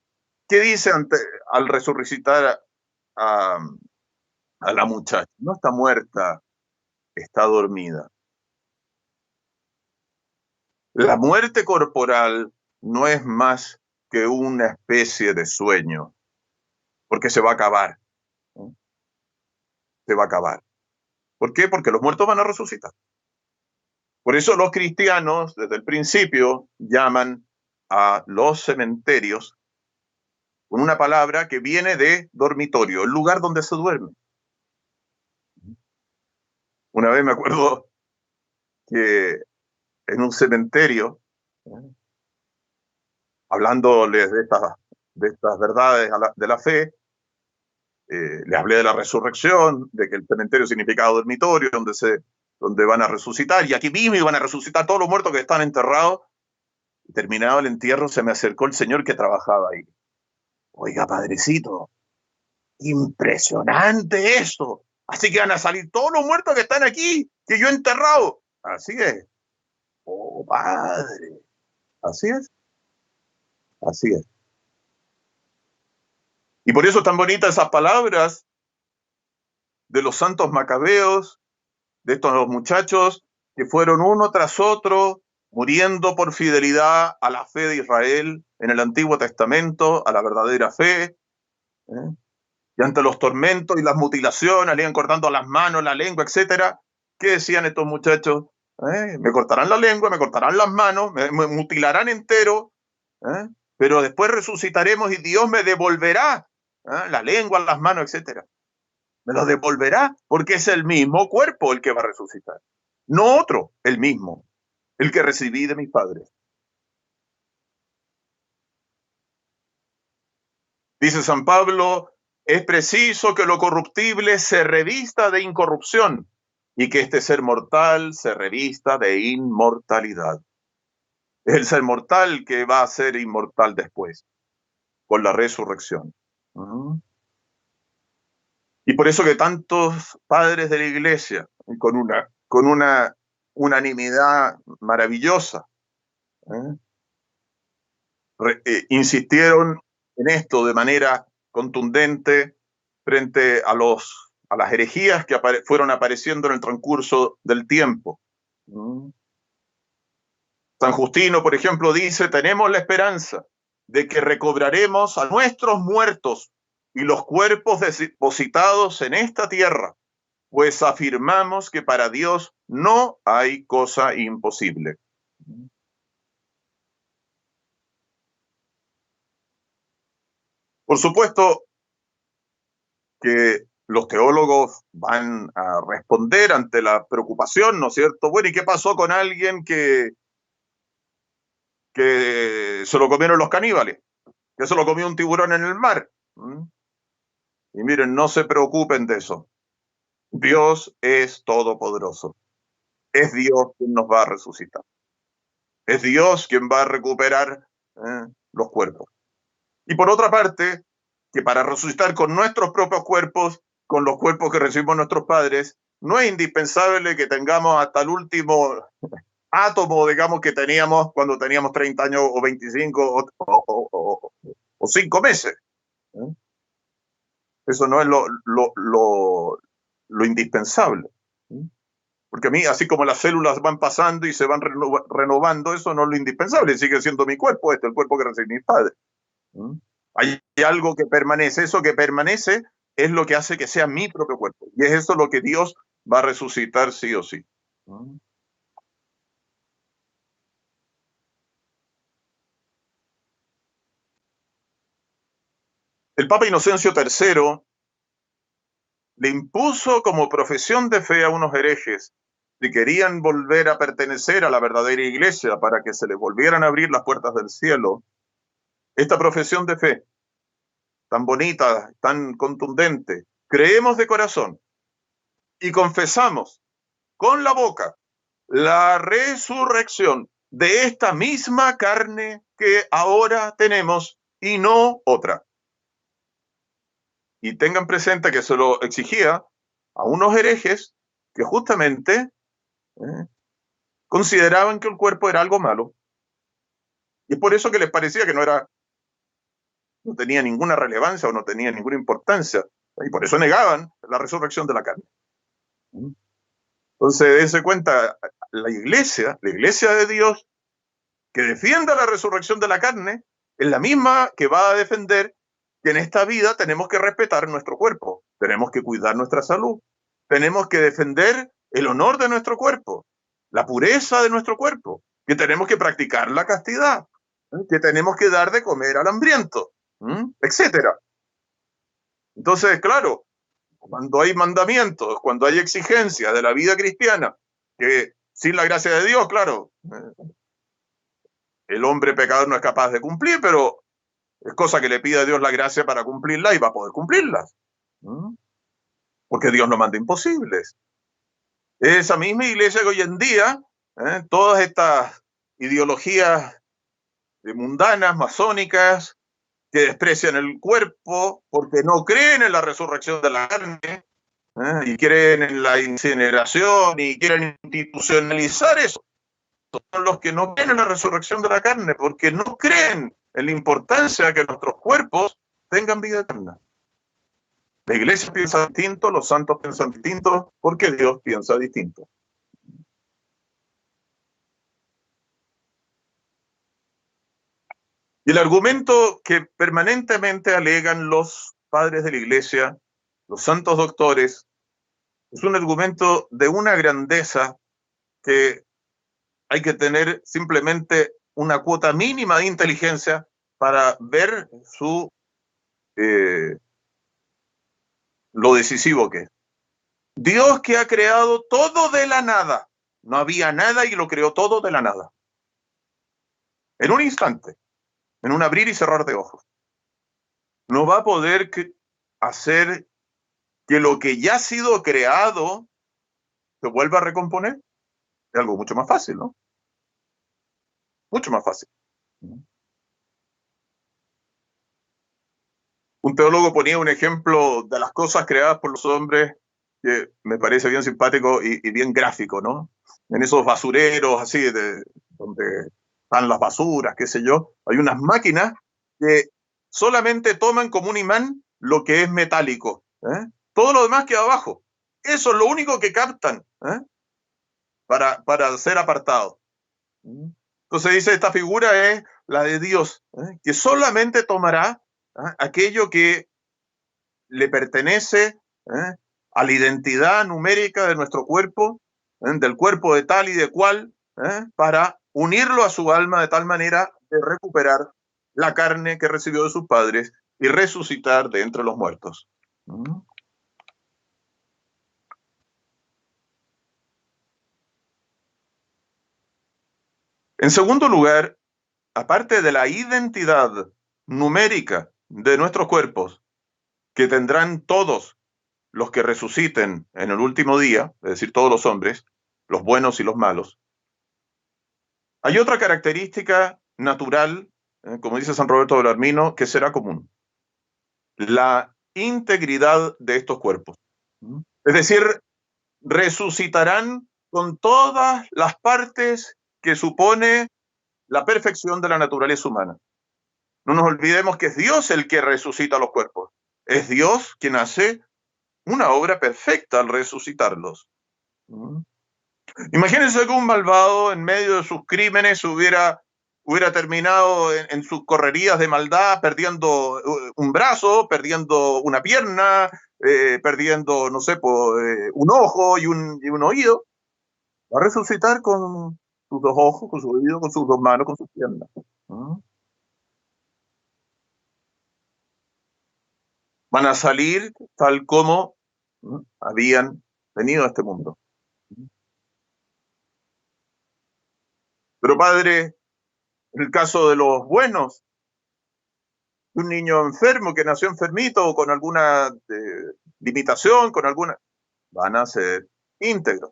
¿qué dice al resucitar a la muchacha? No está muerta, está dormida. La muerte corporal no es más que una especie de sueño, porque se va a acabar. Se va a acabar. ¿Por qué? Porque los muertos van a resucitar. Por eso los cristianos, desde el principio, llaman a los cementerios con una palabra que viene de dormitorio, el lugar donde se duerme. Una vez me acuerdo que en un cementerio, hablándoles de estas verdades de la fe, le hablé de la resurrección, de que el cementerio significaba dormitorio, donde van a resucitar, y aquí mismo iban a resucitar todos los muertos que están enterrados. Y terminado el entierro, se me acercó el señor que trabajaba ahí. Oiga, padrecito, impresionante esto. Así que van a salir todos los muertos que están aquí, que yo he enterrado. Así es. Oh, padre. Así es. Así es. Y por eso tan bonitas esas palabras de los santos macabeos, de estos muchachos que fueron uno tras otro muriendo por fidelidad a la fe de Israel en el Antiguo Testamento, a la verdadera fe, y ante los tormentos y las mutilaciones, le iban cortando las manos, la lengua, etcétera. ¿Qué decían estos muchachos? Me cortarán la lengua, me cortarán las manos, me mutilarán entero, pero después resucitaremos y Dios me devolverá la lengua, las manos, etcétera. Me lo devolverá porque es el mismo cuerpo el que va a resucitar, no otro, el mismo, el que recibí de mis padres. Dice San Pablo, es preciso que lo corruptible se revista de incorrupción y que este ser mortal se revista de inmortalidad. Es el ser mortal que va a ser inmortal después, con la resurrección. Y por eso que tantos padres de la Iglesia, con una unanimidad maravillosa, insistieron en esto de manera contundente frente a las herejías que fueron apareciendo en el transcurso del tiempo. San Justino, por ejemplo, dice, tenemos la esperanza de que recobraremos a nuestros muertos y los cuerpos depositados en esta tierra, pues afirmamos que para Dios no hay cosa imposible. Por supuesto que los teólogos van a responder ante la preocupación, ¿no es cierto? Bueno, ¿y qué pasó con alguien que se lo comieron los caníbales? Que se lo comió un tiburón en el mar. Y miren, no se preocupen de eso. Dios es todopoderoso. Es Dios quien nos va a resucitar. Es Dios quien va a recuperar los cuerpos. Y por otra parte, que para resucitar con nuestros propios cuerpos, con los cuerpos que recibimos nuestros padres, no es indispensable que tengamos hasta el último átomo, digamos, que teníamos cuando teníamos 30 años o 25 o 5 meses. Eso no es lo indispensable. Porque a mí, así como las células van pasando y se van renovando, eso no es lo indispensable, sigue siendo mi cuerpo, el cuerpo que recibe mis padres. Hay algo que permanece, eso que permanece es lo que hace que sea mi propio cuerpo. Y es eso lo que Dios va a resucitar sí o sí. El Papa Inocencio III le impuso como profesión de fe a unos herejes si querían volver a pertenecer a la verdadera iglesia para que se les volvieran a abrir las puertas del cielo, esta profesión de fe tan bonita, tan contundente, creemos de corazón y confesamos con la boca la resurrección de esta misma carne que ahora tenemos y no otra. Y tengan presente que se lo exigía a unos herejes que justamente consideraban que el cuerpo era algo malo. Y es por eso que les parecía que no tenía ninguna relevancia o no tenía ninguna importancia. Y por eso negaban la resurrección de la carne. Entonces, dense cuenta, la iglesia de Dios, que defienda la resurrección de la carne, es la misma que va a defender que en esta vida tenemos que respetar nuestro cuerpo, tenemos que cuidar nuestra salud, tenemos que defender el honor de nuestro cuerpo, la pureza de nuestro cuerpo, que tenemos que practicar la castidad, que tenemos que dar de comer al hambriento. Es etcétera. Entonces, claro, cuando hay mandamientos, cuando hay exigencias de la vida cristiana, que sin la gracia de Dios, claro, el hombre pecador no es capaz de cumplir, pero es cosa que le pide a Dios la gracia para cumplirla y va a poder cumplirlas. Porque Dios no manda imposibles. Esa misma iglesia que hoy en día, todas estas ideologías mundanas, masónicas, que desprecian el cuerpo porque no creen en la resurrección de la carne, y creen en la incineración y quieren institucionalizar eso. Son los que no creen en la resurrección de la carne porque no creen en la importancia de que nuestros cuerpos tengan vida eterna. La iglesia piensa distinto, los santos piensan distinto, porque Dios piensa distinto. Y el argumento que permanentemente alegan los padres de la iglesia, los santos doctores, es un argumento de una grandeza que hay que tener simplemente una cuota mínima de inteligencia para ver lo decisivo que es. Dios, que ha creado todo de la nada. No había nada y lo creó todo de la nada. En un instante, en un abrir y cerrar de ojos. No va a poder hacer que lo que ya ha sido creado se vuelva a recomponer. Es algo mucho más fácil, ¿no? Mucho más fácil. Un teólogo ponía un ejemplo de las cosas creadas por los hombres que me parece bien simpático y bien gráfico, ¿no? En esos basureros así, donde están las basuras, qué sé yo, hay unas máquinas que solamente toman como un imán lo que es metálico. Todo lo demás queda abajo. Eso es lo único que captan para ser apartado. Entonces dice, esta figura es la de Dios, que solamente tomará aquello que le pertenece a la identidad numérica de nuestro cuerpo, del cuerpo de tal y de cual, para unirlo a su alma de tal manera de recuperar la carne que recibió de sus padres y resucitar de entre los muertos. En segundo lugar, aparte de la identidad numérica de nuestros cuerpos, que tendrán todos los que resuciten en el último día, es decir, todos los hombres, los buenos y los malos, hay otra característica natural, como dice San Roberto Bellarmino, que será común: la integridad de estos cuerpos. Es decir, resucitarán con todas las partes que supone la perfección de la naturaleza humana. No nos olvidemos que es Dios el que resucita los cuerpos. Es Dios quien hace una obra perfecta al resucitarlos. Imagínense que un malvado en medio de sus crímenes hubiera terminado en sus correrías de maldad perdiendo un brazo, perdiendo una pierna, perdiendo, no sé, un ojo y un oído. Va a resucitar con sus dos ojos, con su oído, con sus dos manos, con sus piernas. Van a salir tal como habían venido a este mundo. Pero padre, en el caso de los buenos, un niño enfermo que nació enfermito o con alguna limitación, van a ser íntegros.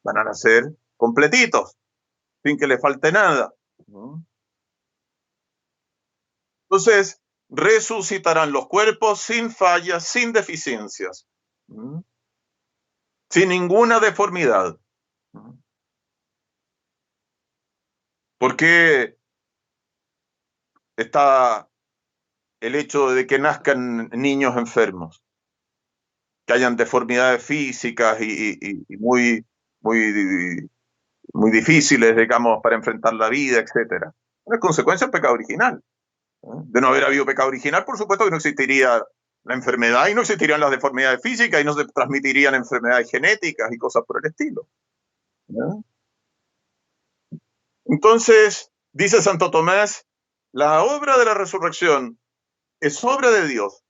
Van a nacer completitos, sin que le falte nada. Entonces, resucitarán los cuerpos sin fallas, sin deficiencias, sin ninguna deformidad. ¿Por qué está el hecho de que nazcan niños enfermos, que hayan deformidades físicas y muy, muy, muy difíciles, digamos, para enfrentar la vida, etcétera? Una consecuencia del pecado original. De no haber habido pecado original, por supuesto que no existiría la enfermedad y no existirían las deformidades físicas y no se transmitirían enfermedades genéticas y cosas por el estilo. Entonces, dice Santo Tomás, la obra de la resurrección es obra de Dios,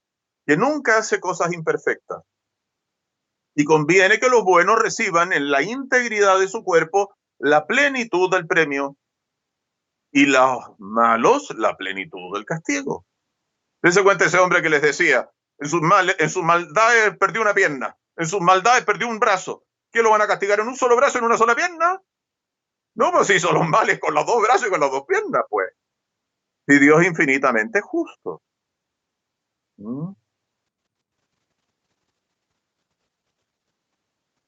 que nunca hace cosas imperfectas. Y conviene que los buenos reciban en la integridad de su cuerpo la plenitud del premio y los malos la plenitud del castigo. Dense cuenta ese hombre que les decía, en sus maldades perdió una pierna, en sus maldades perdió un brazo. ¿Qué lo van a castigar en un solo brazo, en una sola pierna? No, pues hizo los males con los dos brazos y con las dos piernas, pues. Y Dios es infinitamente justo.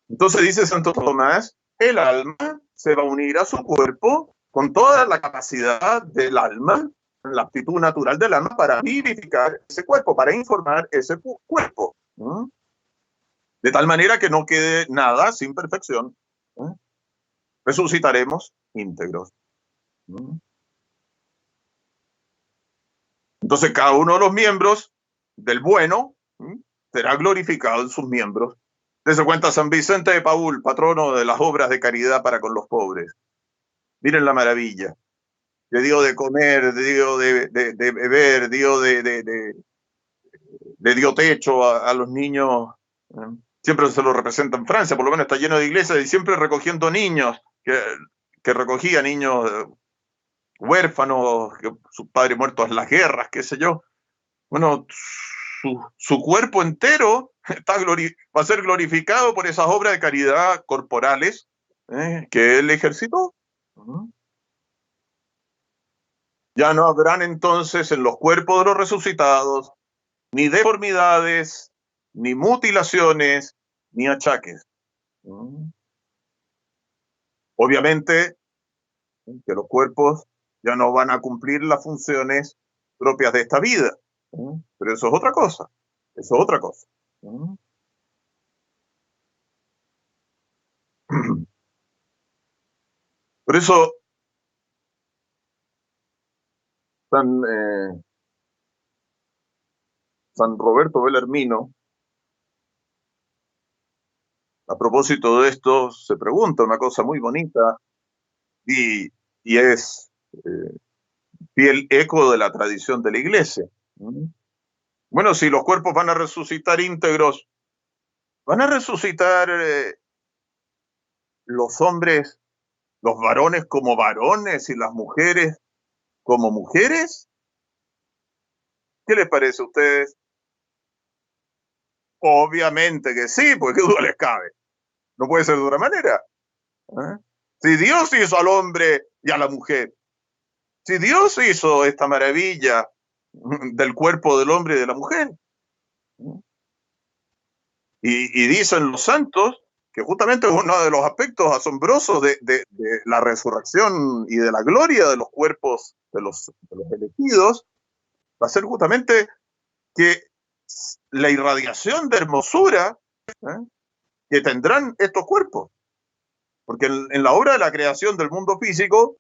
Entonces dice Santo Tomás, el alma se va a unir a su cuerpo con toda la capacidad del alma, la aptitud natural del alma para vivificar ese cuerpo, para informar ese cuerpo. De tal manera que no quede nada sin perfección. Resucitaremos íntegros. Entonces cada uno de los miembros del bueno será glorificado en sus miembros. Dense cuenta San Vicente de Paúl, patrono de las obras de caridad para con los pobres. Miren la maravilla. Le dio de comer, dio de beber, le dio techo a los niños. Siempre se lo representa en Francia, por lo menos está lleno de iglesias y siempre recogiendo niños, que recogía niños huérfanos, que sus padres muertos en las guerras, qué sé yo. Bueno, su cuerpo entero va a ser glorificado por esas obras de caridad corporales que él ejercitó. Ya no habrán entonces en los cuerpos de los resucitados ni deformidades, ni mutilaciones, ni achaques. Obviamente que los cuerpos ya no van a cumplir las funciones propias de esta vida, pero eso es otra cosa. Eso es otra cosa. Por eso San Roberto Bellarmino, a propósito de esto, se pregunta una cosa muy bonita y es fiel eco de la tradición de la Iglesia. Bueno, si los cuerpos van a resucitar íntegros, ¿van a resucitar los hombres, los varones como varones y las mujeres como mujeres? ¿Qué les parece a ustedes? Obviamente que sí, porque qué duda les cabe. No puede ser de otra manera. Si Dios hizo al hombre y a la mujer, si Dios hizo esta maravilla del cuerpo del hombre y de la mujer, y dicen los santos que justamente uno de los aspectos asombrosos de la resurrección y de la gloria de los cuerpos de los elegidos va a ser justamente que la irradiación de hermosura que tendrán estos cuerpos. Porque en la obra de la creación del mundo físico,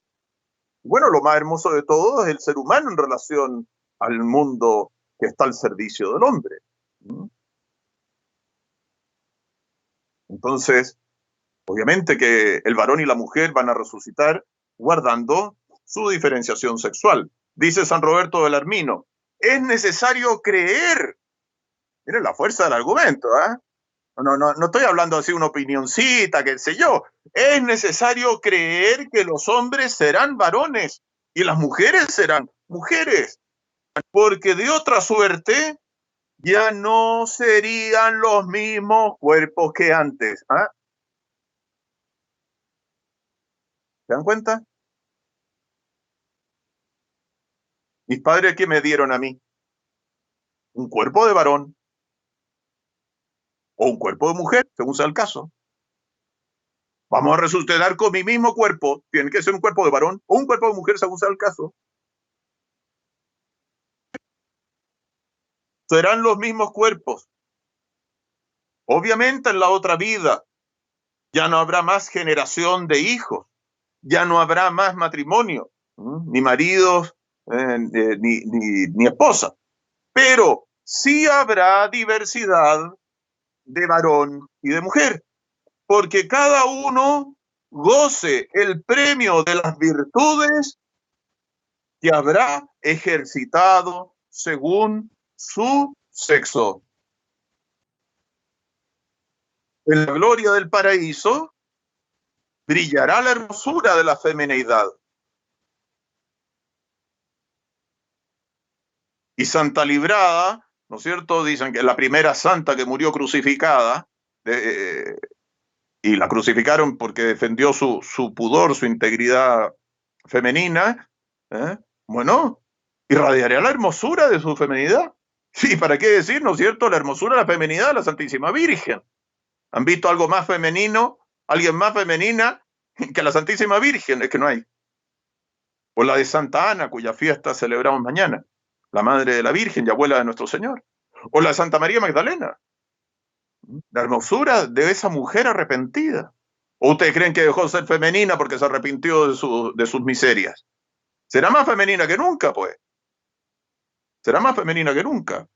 bueno, lo más hermoso de todo es el ser humano en relación al mundo que está al servicio del hombre. Entonces, obviamente que el varón y la mujer van a resucitar guardando su diferenciación sexual. Dice San Roberto Bellarmino, es necesario creer. Miren la fuerza del argumento, ¿eh? No estoy hablando así una opinioncita, qué sé yo. Es necesario creer que los hombres serán varones y las mujeres serán mujeres, porque de otra suerte ya no serían los mismos cuerpos que antes. ¿Se dan cuenta? Mis padres, ¿qué me dieron a mí? Un cuerpo de varón o un cuerpo de mujer, según sea el caso. Vamos a resucitar con mi mismo cuerpo. Tiene que ser un cuerpo de varón o un cuerpo de mujer, según sea el caso. Serán los mismos cuerpos. Obviamente en la otra vida ya no habrá más generación de hijos, ya no habrá más matrimonio, ni maridos, ni esposa, pero sí habrá diversidad de varón y de mujer, porque cada uno goce el premio de las virtudes que habrá ejercitado según su sexo. En la gloria del paraíso brillará la hermosura de la femineidad. Y Santa Librada, ¿no es cierto? Dicen que la primera santa que murió crucificada, y la crucificaron porque defendió su pudor, su integridad femenina, bueno, irradiaría la hermosura de su feminidad. Sí, ¿para qué decir, no es cierto? La hermosura de la feminidad de la Santísima Virgen. ¿Han visto algo más femenino, alguien más femenina que la Santísima Virgen? Es que no hay. O la de Santa Ana, cuya fiesta celebramos mañana, la madre de la Virgen y abuela de nuestro Señor. O la de Santa María Magdalena, la hermosura de esa mujer arrepentida. ¿O ustedes creen que dejó de ser femenina porque se arrepintió de sus miserias? Será más femenina que nunca, pues. Será más femenina que nunca.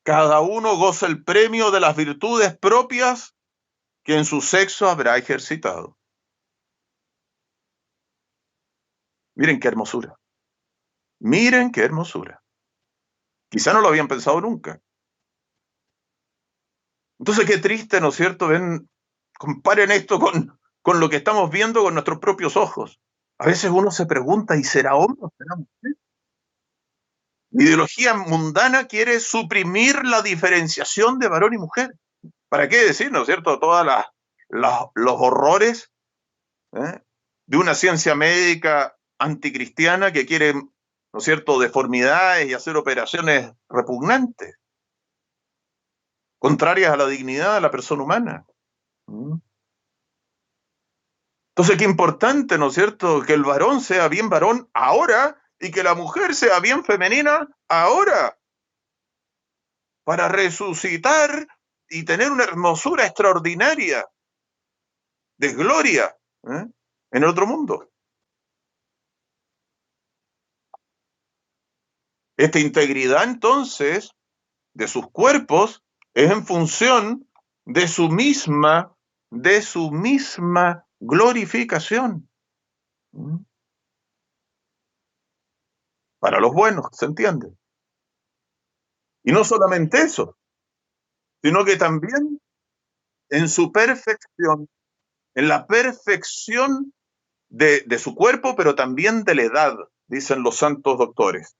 Cada uno goza el premio de las virtudes propias que en su sexo habrá ejercitado. Miren qué hermosura. Miren qué hermosura. Quizá no lo habían pensado nunca. Entonces, qué triste, ¿no es cierto? Ven, comparen esto con lo que estamos viendo con nuestros propios ojos. A veces uno se pregunta, ¿y será hombre o será mujer? La ideología mundana quiere suprimir la diferenciación de varón y mujer. ¿Para qué decir, no es cierto, todos los horrores de una ciencia médica anticristiana que quiere, ¿no es cierto?, deformidades y hacer operaciones repugnantes, contrarias a la dignidad de la persona humana. Entonces, qué importante, ¿no es cierto?, que el varón sea bien varón ahora y que la mujer sea bien femenina ahora, para resucitar y tener una hermosura extraordinaria de gloria en el otro mundo. Esta integridad, entonces, de sus cuerpos es en función de su misma glorificación. Para los buenos, ¿se entiende? Y no solamente eso, sino que también en su perfección, en la perfección de su cuerpo, pero también de la edad, dicen los santos doctores.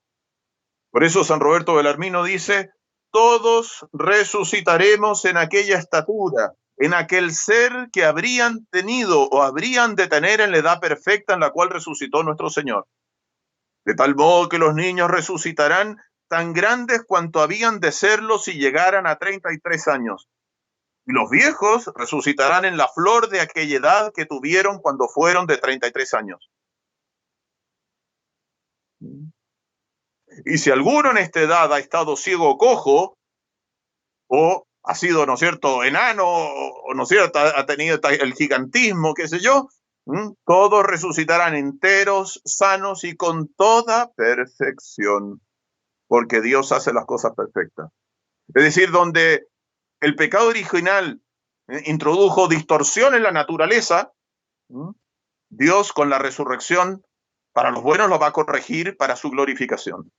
Por eso San Roberto Belarmino dice, todos resucitaremos en aquella estatura, en aquel ser que habrían tenido o habrían de tener en la edad perfecta en la cual resucitó nuestro Señor. De tal modo que los niños resucitarán tan grandes cuanto habían de serlo si llegaran a 33 años. Y los viejos resucitarán en la flor de aquella edad que tuvieron cuando fueron de 33 años. Y si alguno en esta edad ha estado ciego o cojo, o ha sido, ¿no es cierto?, enano, o, ¿no es cierto?, ha tenido el gigantismo, qué sé yo, todos resucitarán enteros, sanos y con toda perfección, porque Dios hace las cosas perfectas. Es decir, donde el pecado original introdujo distorsión en la naturaleza, Dios con la resurrección para los buenos lo va a corregir para su glorificación.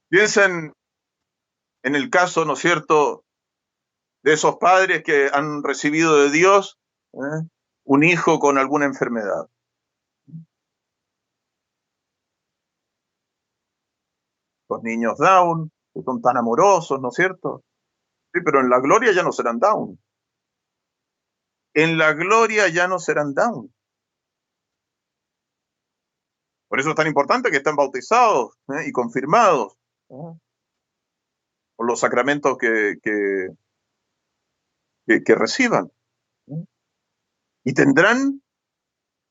Piensen en el caso, ¿no es cierto?, de esos padres que han recibido de Dios un hijo con alguna enfermedad. Los niños Down, que son tan amorosos, ¿no es cierto? Sí, pero en la gloria ya no serán Down. En la gloria ya no serán Down. Por eso es tan importante que estén bautizados y confirmados por los sacramentos que reciban. Y tendrán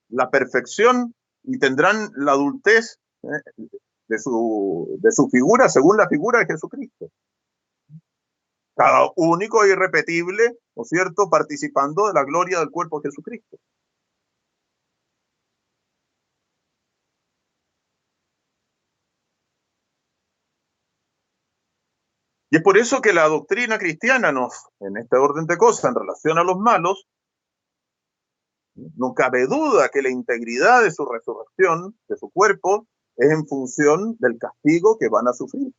la perfección y tendrán la adultez de su figura según la figura de Jesucristo. Cada único e irrepetible, ¿no es cierto?, participando de la gloria del cuerpo de Jesucristo. Y es por eso que la doctrina cristiana nos, en este orden de cosas, en relación a los malos, No cabe duda que la integridad de su resurrección, de su cuerpo, es en función del castigo que van a sufrir.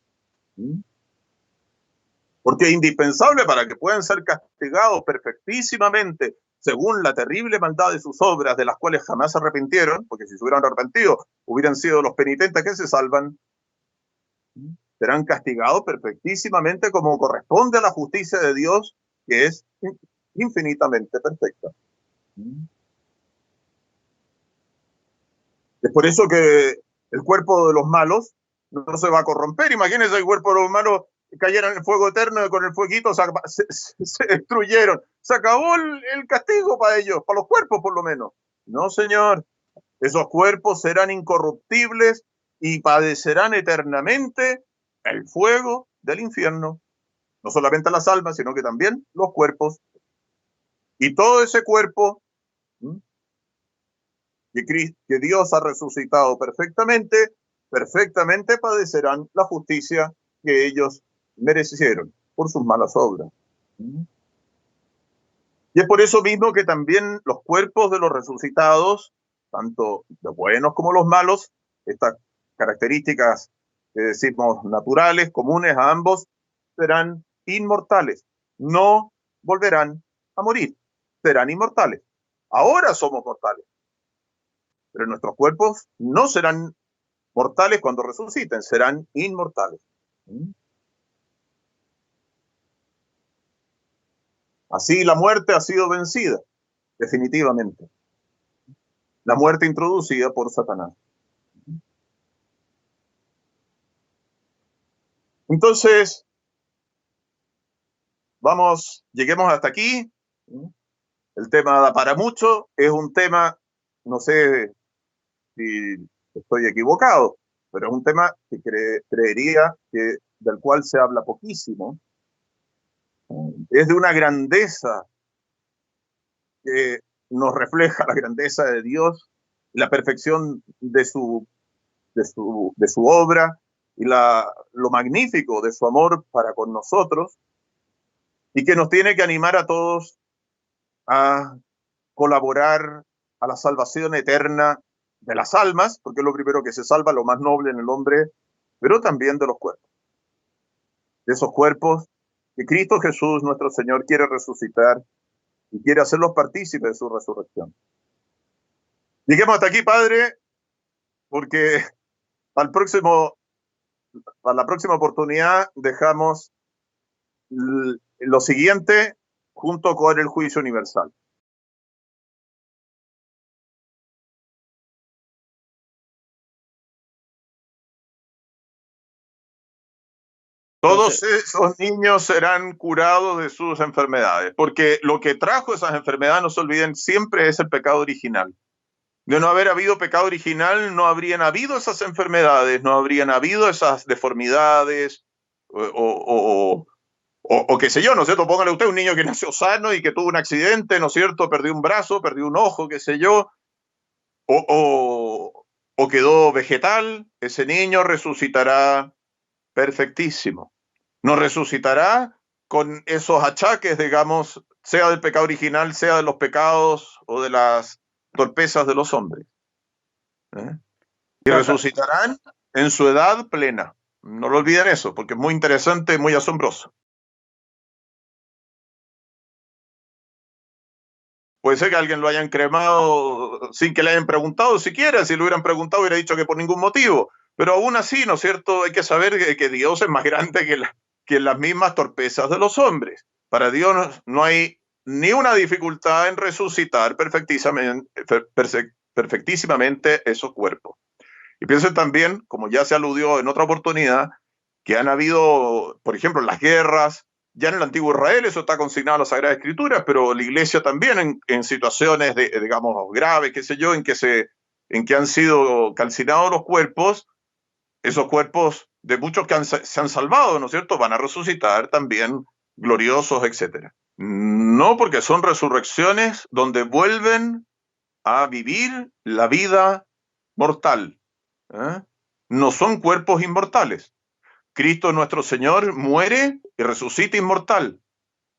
Porque es indispensable para que puedan ser castigados perfectísimamente según la terrible maldad de sus obras, de las cuales jamás se arrepintieron, porque si se hubieran arrepentido, hubieran sido los penitentes que se salvan, serán castigados perfectísimamente como corresponde a la justicia de Dios, que es infinitamente perfecta. Es por eso que el cuerpo de los malos no se va a corromper. Imagínense el cuerpo de los malos cayera en el fuego eterno y con el fueguito se destruyeron. Se acabó el castigo para ellos, para los cuerpos por lo menos. No, señor. Esos cuerpos serán incorruptibles y padecerán eternamente el fuego del infierno. No solamente las almas, sino que también los cuerpos. Y todo ese cuerpo que Dios ha resucitado perfectamente padecerán la justicia que ellos merecieron por sus malas obras. Y es por eso mismo que también los cuerpos de los resucitados, tanto los buenos como los malos, estas características que decimos naturales, comunes a ambos, serán inmortales. No volverán a morir, serán inmortales. Ahora somos mortales, pero nuestros cuerpos no serán mortales cuando resuciten, serán inmortales. Así la muerte ha sido vencida, definitivamente. La muerte introducida por Satanás. Entonces, lleguemos hasta aquí. El tema da para mucho, es un tema, no sé si estoy equivocado, pero es un tema que creería que del cual se habla poquísimo. Es de una grandeza que nos refleja la grandeza de Dios, la perfección de su obra y lo magnífico de su amor para con nosotros, y que nos tiene que animar a todos a colaborar a la salvación eterna de las almas, porque es lo primero que se salva, lo más noble en el hombre, pero también de los cuerpos. De esos cuerpos que Cristo Jesús, nuestro Señor, quiere resucitar y quiere hacerlos partícipes de su resurrección. Lleguemos hasta aquí, Padre, porque para la próxima oportunidad dejamos lo siguiente junto con el juicio universal. Todos esos niños serán curados de sus enfermedades, porque lo que trajo esas enfermedades, no se olviden, siempre es el pecado original. De no haber habido pecado original, no habrían habido esas enfermedades, no habrían habido esas deformidades, o qué sé yo, ¿no es cierto? Póngale usted un niño que nació sano y que tuvo un accidente, ¿no es cierto? Perdió un brazo, perdió un ojo, qué sé yo, o quedó vegetal, ese niño resucitará perfectísimo. No resucitará con esos achaques, digamos, sea del pecado original, sea de los pecados o de las torpezas de los hombres. Y resucitarán en su edad plena. No lo olviden eso, porque es muy interesante, muy asombroso. Puede ser que alguien lo hayan cremado sin que le hayan preguntado siquiera. Si lo hubieran preguntado, hubiera dicho que por ningún motivo. Pero aún así, ¿no es cierto? Hay que saber que Dios es más grande que las mismas torpezas de los hombres. Para Dios no hay ni una dificultad en resucitar perfectísimamente esos cuerpos. Y piensen también, como ya se aludió en otra oportunidad, que han habido, por ejemplo, las guerras. Ya en el antiguo Israel eso está consignado en las Sagradas Escrituras, pero la Iglesia también en situaciones, digamos, graves, qué sé yo, en que han sido calcinados los cuerpos, esos cuerpos de muchos que se han salvado, ¿no es cierto?, van a resucitar también gloriosos, etc. No, porque son resurrecciones donde vuelven a vivir la vida mortal. No son cuerpos inmortales. Cristo nuestro Señor muere y resucita inmortal.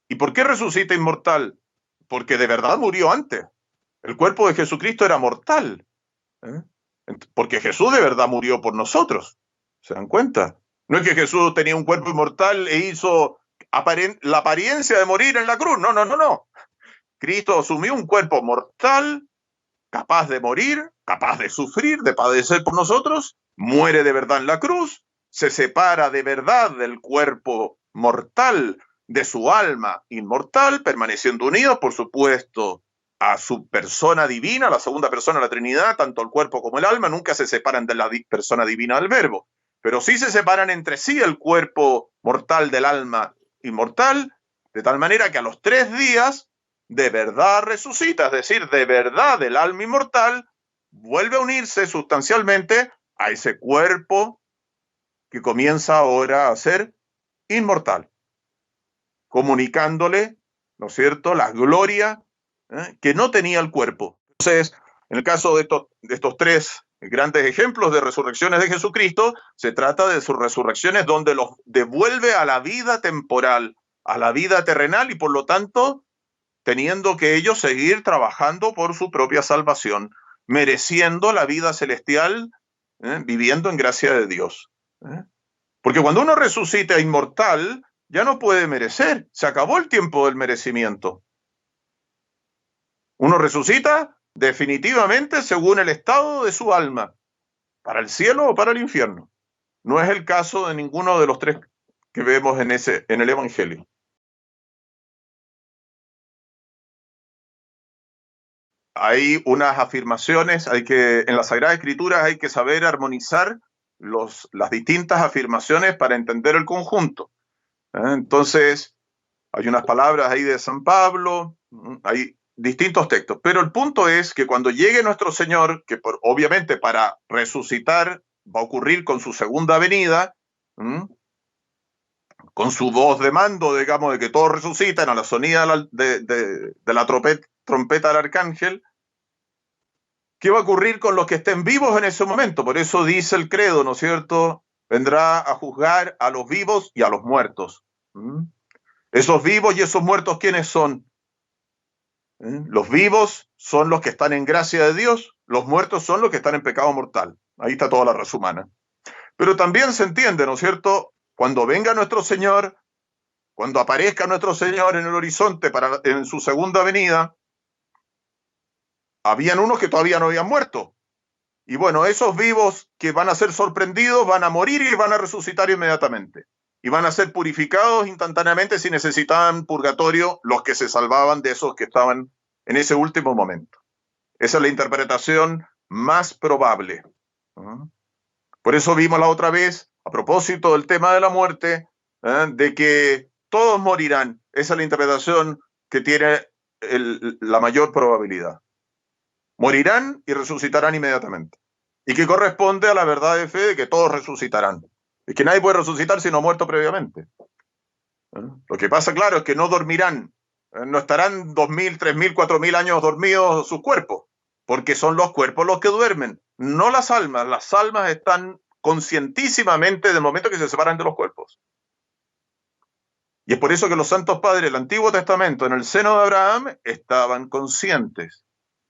¿Y por qué resucita inmortal? Porque de verdad murió antes. El cuerpo de Jesucristo era mortal, ¿eh? Porque Jesús de verdad murió por nosotros. ¿Se dan cuenta? No es que Jesús tenía un cuerpo inmortal e hizo la apariencia de morir en la cruz. No, no, no, no. Cristo asumió un cuerpo mortal, capaz de morir, capaz de sufrir, de padecer por nosotros, muere de verdad en la cruz, se separa de verdad del cuerpo mortal de su alma inmortal, permaneciendo unidos, por supuesto, a su persona divina, la segunda persona de la Trinidad, tanto el cuerpo como el alma, nunca se separan de la persona divina del Verbo, pero sí se separan entre sí el cuerpo mortal del alma inmortal, de tal manera que a los 3 días de verdad resucita, es decir, de verdad el alma inmortal vuelve a unirse sustancialmente a ese cuerpo que comienza ahora a ser inmortal, comunicándole, ¿no es cierto?, la gloria que no tenía el cuerpo. Entonces, en el caso de estos 3 grandes ejemplos de resurrecciones de Jesucristo, se trata de sus resurrecciones donde los devuelve a la vida temporal, a la vida terrenal, y por lo tanto teniendo que ellos seguir trabajando por su propia salvación, mereciendo la vida celestial, viviendo en gracia de Dios. Porque cuando uno resucita inmortal, ya no puede merecer, se acabó el tiempo del merecimiento. Uno resucita definitivamente según el estado de su alma, para el cielo o para el infierno. No es el caso de ninguno de los 3 que vemos en el Evangelio. Hay unas afirmaciones, en la Sagrada Escritura hay que saber armonizar las distintas afirmaciones para entender el conjunto. Entonces, hay unas palabras ahí de San Pablo, hay distintos textos, pero el punto es que cuando llegue nuestro Señor, que obviamente para resucitar va a ocurrir con su segunda venida, con su voz de mando, digamos, de que todos resucitan a la sonida de la trompeta del arcángel. ¿Qué va a ocurrir con los que estén vivos en ese momento? Por eso dice el credo, ¿no es cierto? Vendrá a juzgar a los vivos y a los muertos. Esos vivos y esos muertos, ¿quiénes son? Los vivos son los que están en gracia de Dios, los muertos son los que están en pecado mortal. Ahí está toda la raza humana. Pero también se entiende, ¿no es cierto? Cuando venga nuestro Señor, cuando aparezca nuestro Señor en el horizonte en su segunda venida, habían unos que todavía no habían muerto. Y bueno, esos vivos que van a ser sorprendidos van a morir y van a resucitar inmediatamente. Y van a ser purificados instantáneamente si necesitaban purgatorio los que se salvaban de esos que estaban en ese último momento. Esa es la interpretación más probable. Por eso vimos la otra vez, a propósito del tema de la muerte, de que todos morirán. Esa es la interpretación que tiene la mayor probabilidad. Morirán y resucitarán inmediatamente. Y que corresponde a la verdad de fe de que todos resucitarán. Y que nadie puede resucitar sino muerto previamente. Lo que pasa, claro, es que no dormirán. No estarán 2.000, 3.000, 4.000 años dormidos sus cuerpos. Porque son los cuerpos los que duermen, no las almas. Las almas están conscientísimamente del momento que se separan de los cuerpos. Y es por eso que los santos padres del Antiguo Testamento, en el seno de Abraham, estaban conscientes.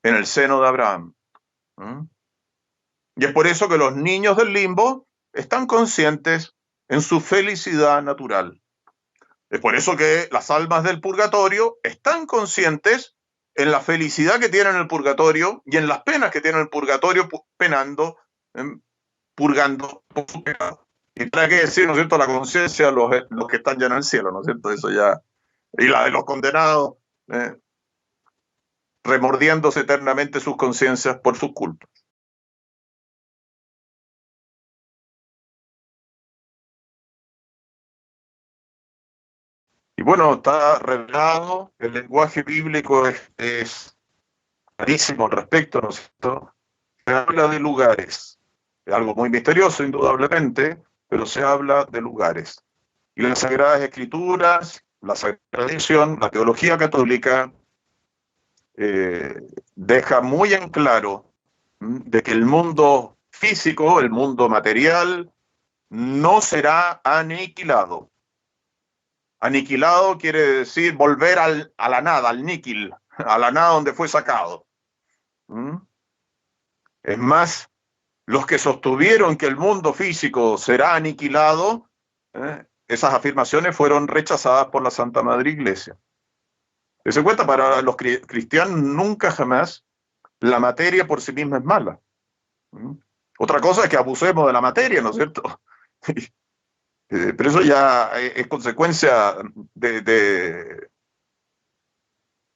En el seno de Abraham. Y es por eso que los niños del limbo están conscientes en su felicidad natural. Es por eso que las almas del purgatorio están conscientes en la felicidad que tienen en el purgatorio y en las penas que tienen en el purgatorio, penando, purgando por su pecado. Y para qué decir, ¿no es cierto?, la conciencia de los que están ya en el cielo, ¿no es cierto? Eso ya. Y la de los condenados, remordiéndose eternamente sus conciencias por sus culpas. Y bueno, está revelado, el lenguaje bíblico es clarísimo al respecto, ¿no es cierto? Se habla de lugares, es algo muy misterioso, indudablemente, pero se habla de lugares. Y las Sagradas Escrituras, la Sagrada Tradición, la teología católica, deja muy en claro de que el mundo físico, el mundo material, no será aniquilado. Aniquilado quiere decir volver a la nada, al níquil, a la nada donde fue sacado. ¿Mm? Es más, los que sostuvieron que el mundo físico será aniquilado, esas afirmaciones fueron rechazadas por la Santa Madre Iglesia. Se cuenta, para los cristianos nunca jamás la materia por sí misma es mala. ¿Mm? Otra cosa es que abusemos de la materia, ¿no es cierto? Pero eso ya es consecuencia del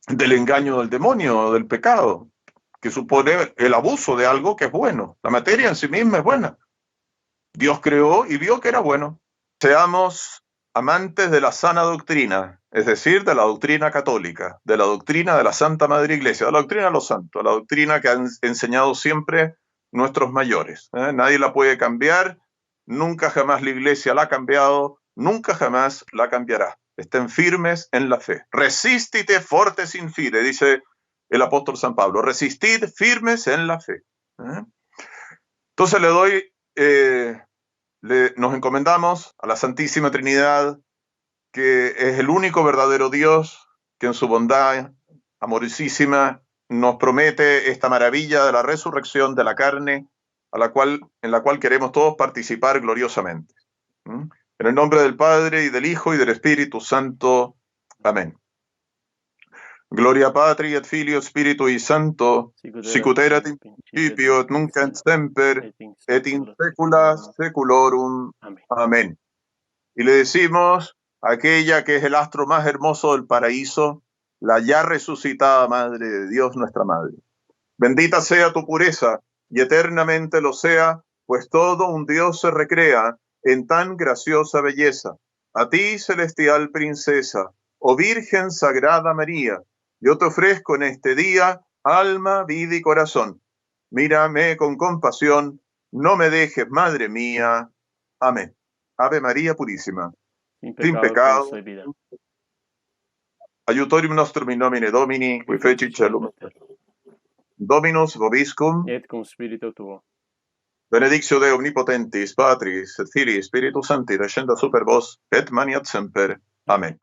engaño del demonio, del pecado, que supone el abuso de algo que es bueno. La materia en sí misma es buena. Dios creó y vio que era bueno. Seamos amantes de la sana doctrina, es decir, de la doctrina católica, de la doctrina de la Santa Madre Iglesia, de la doctrina de los santos, la doctrina que han enseñado siempre nuestros mayores. Nadie la puede cambiar, nunca jamás la Iglesia la ha cambiado, nunca jamás la cambiará. Estén firmes en la fe. Resistite fortes in fide, dice el apóstol San Pablo. Resistid firmes en la fe. Entonces nos encomendamos a la Santísima Trinidad, que es el único verdadero Dios, que en su bondad amorosísima nos promete esta maravilla de la resurrección de la carne, en la cual queremos todos participar gloriosamente. En el nombre del Padre, y del Hijo, y del Espíritu Santo. Amén. Gloria Patri et Filio Spiritui Sancto, sic ut erat in principio et nunc et semper, et in saecula saeculorum. Amén. Y le decimos a aquella que es el astro más hermoso del paraíso, la ya resucitada Madre de Dios, nuestra Madre. Bendita sea tu pureza, y eternamente lo sea, pues todo un Dios se recrea en tan graciosa belleza. A ti, celestial princesa, oh Virgen Sagrada María, yo te ofrezco en este día alma, vida y corazón. Mírame con compasión, no me dejes, Madre mía. Amén. Ave María Purísima, sin pecado, aiutorium nostrum in nomine Domini, qui feci celum. Dominus vobiscum, et cum spiritu tuo. benedictio Dei omnipotentis, Patris et Filii, Spiritus Sancti, descenda super vos, et maniat semper. Amen.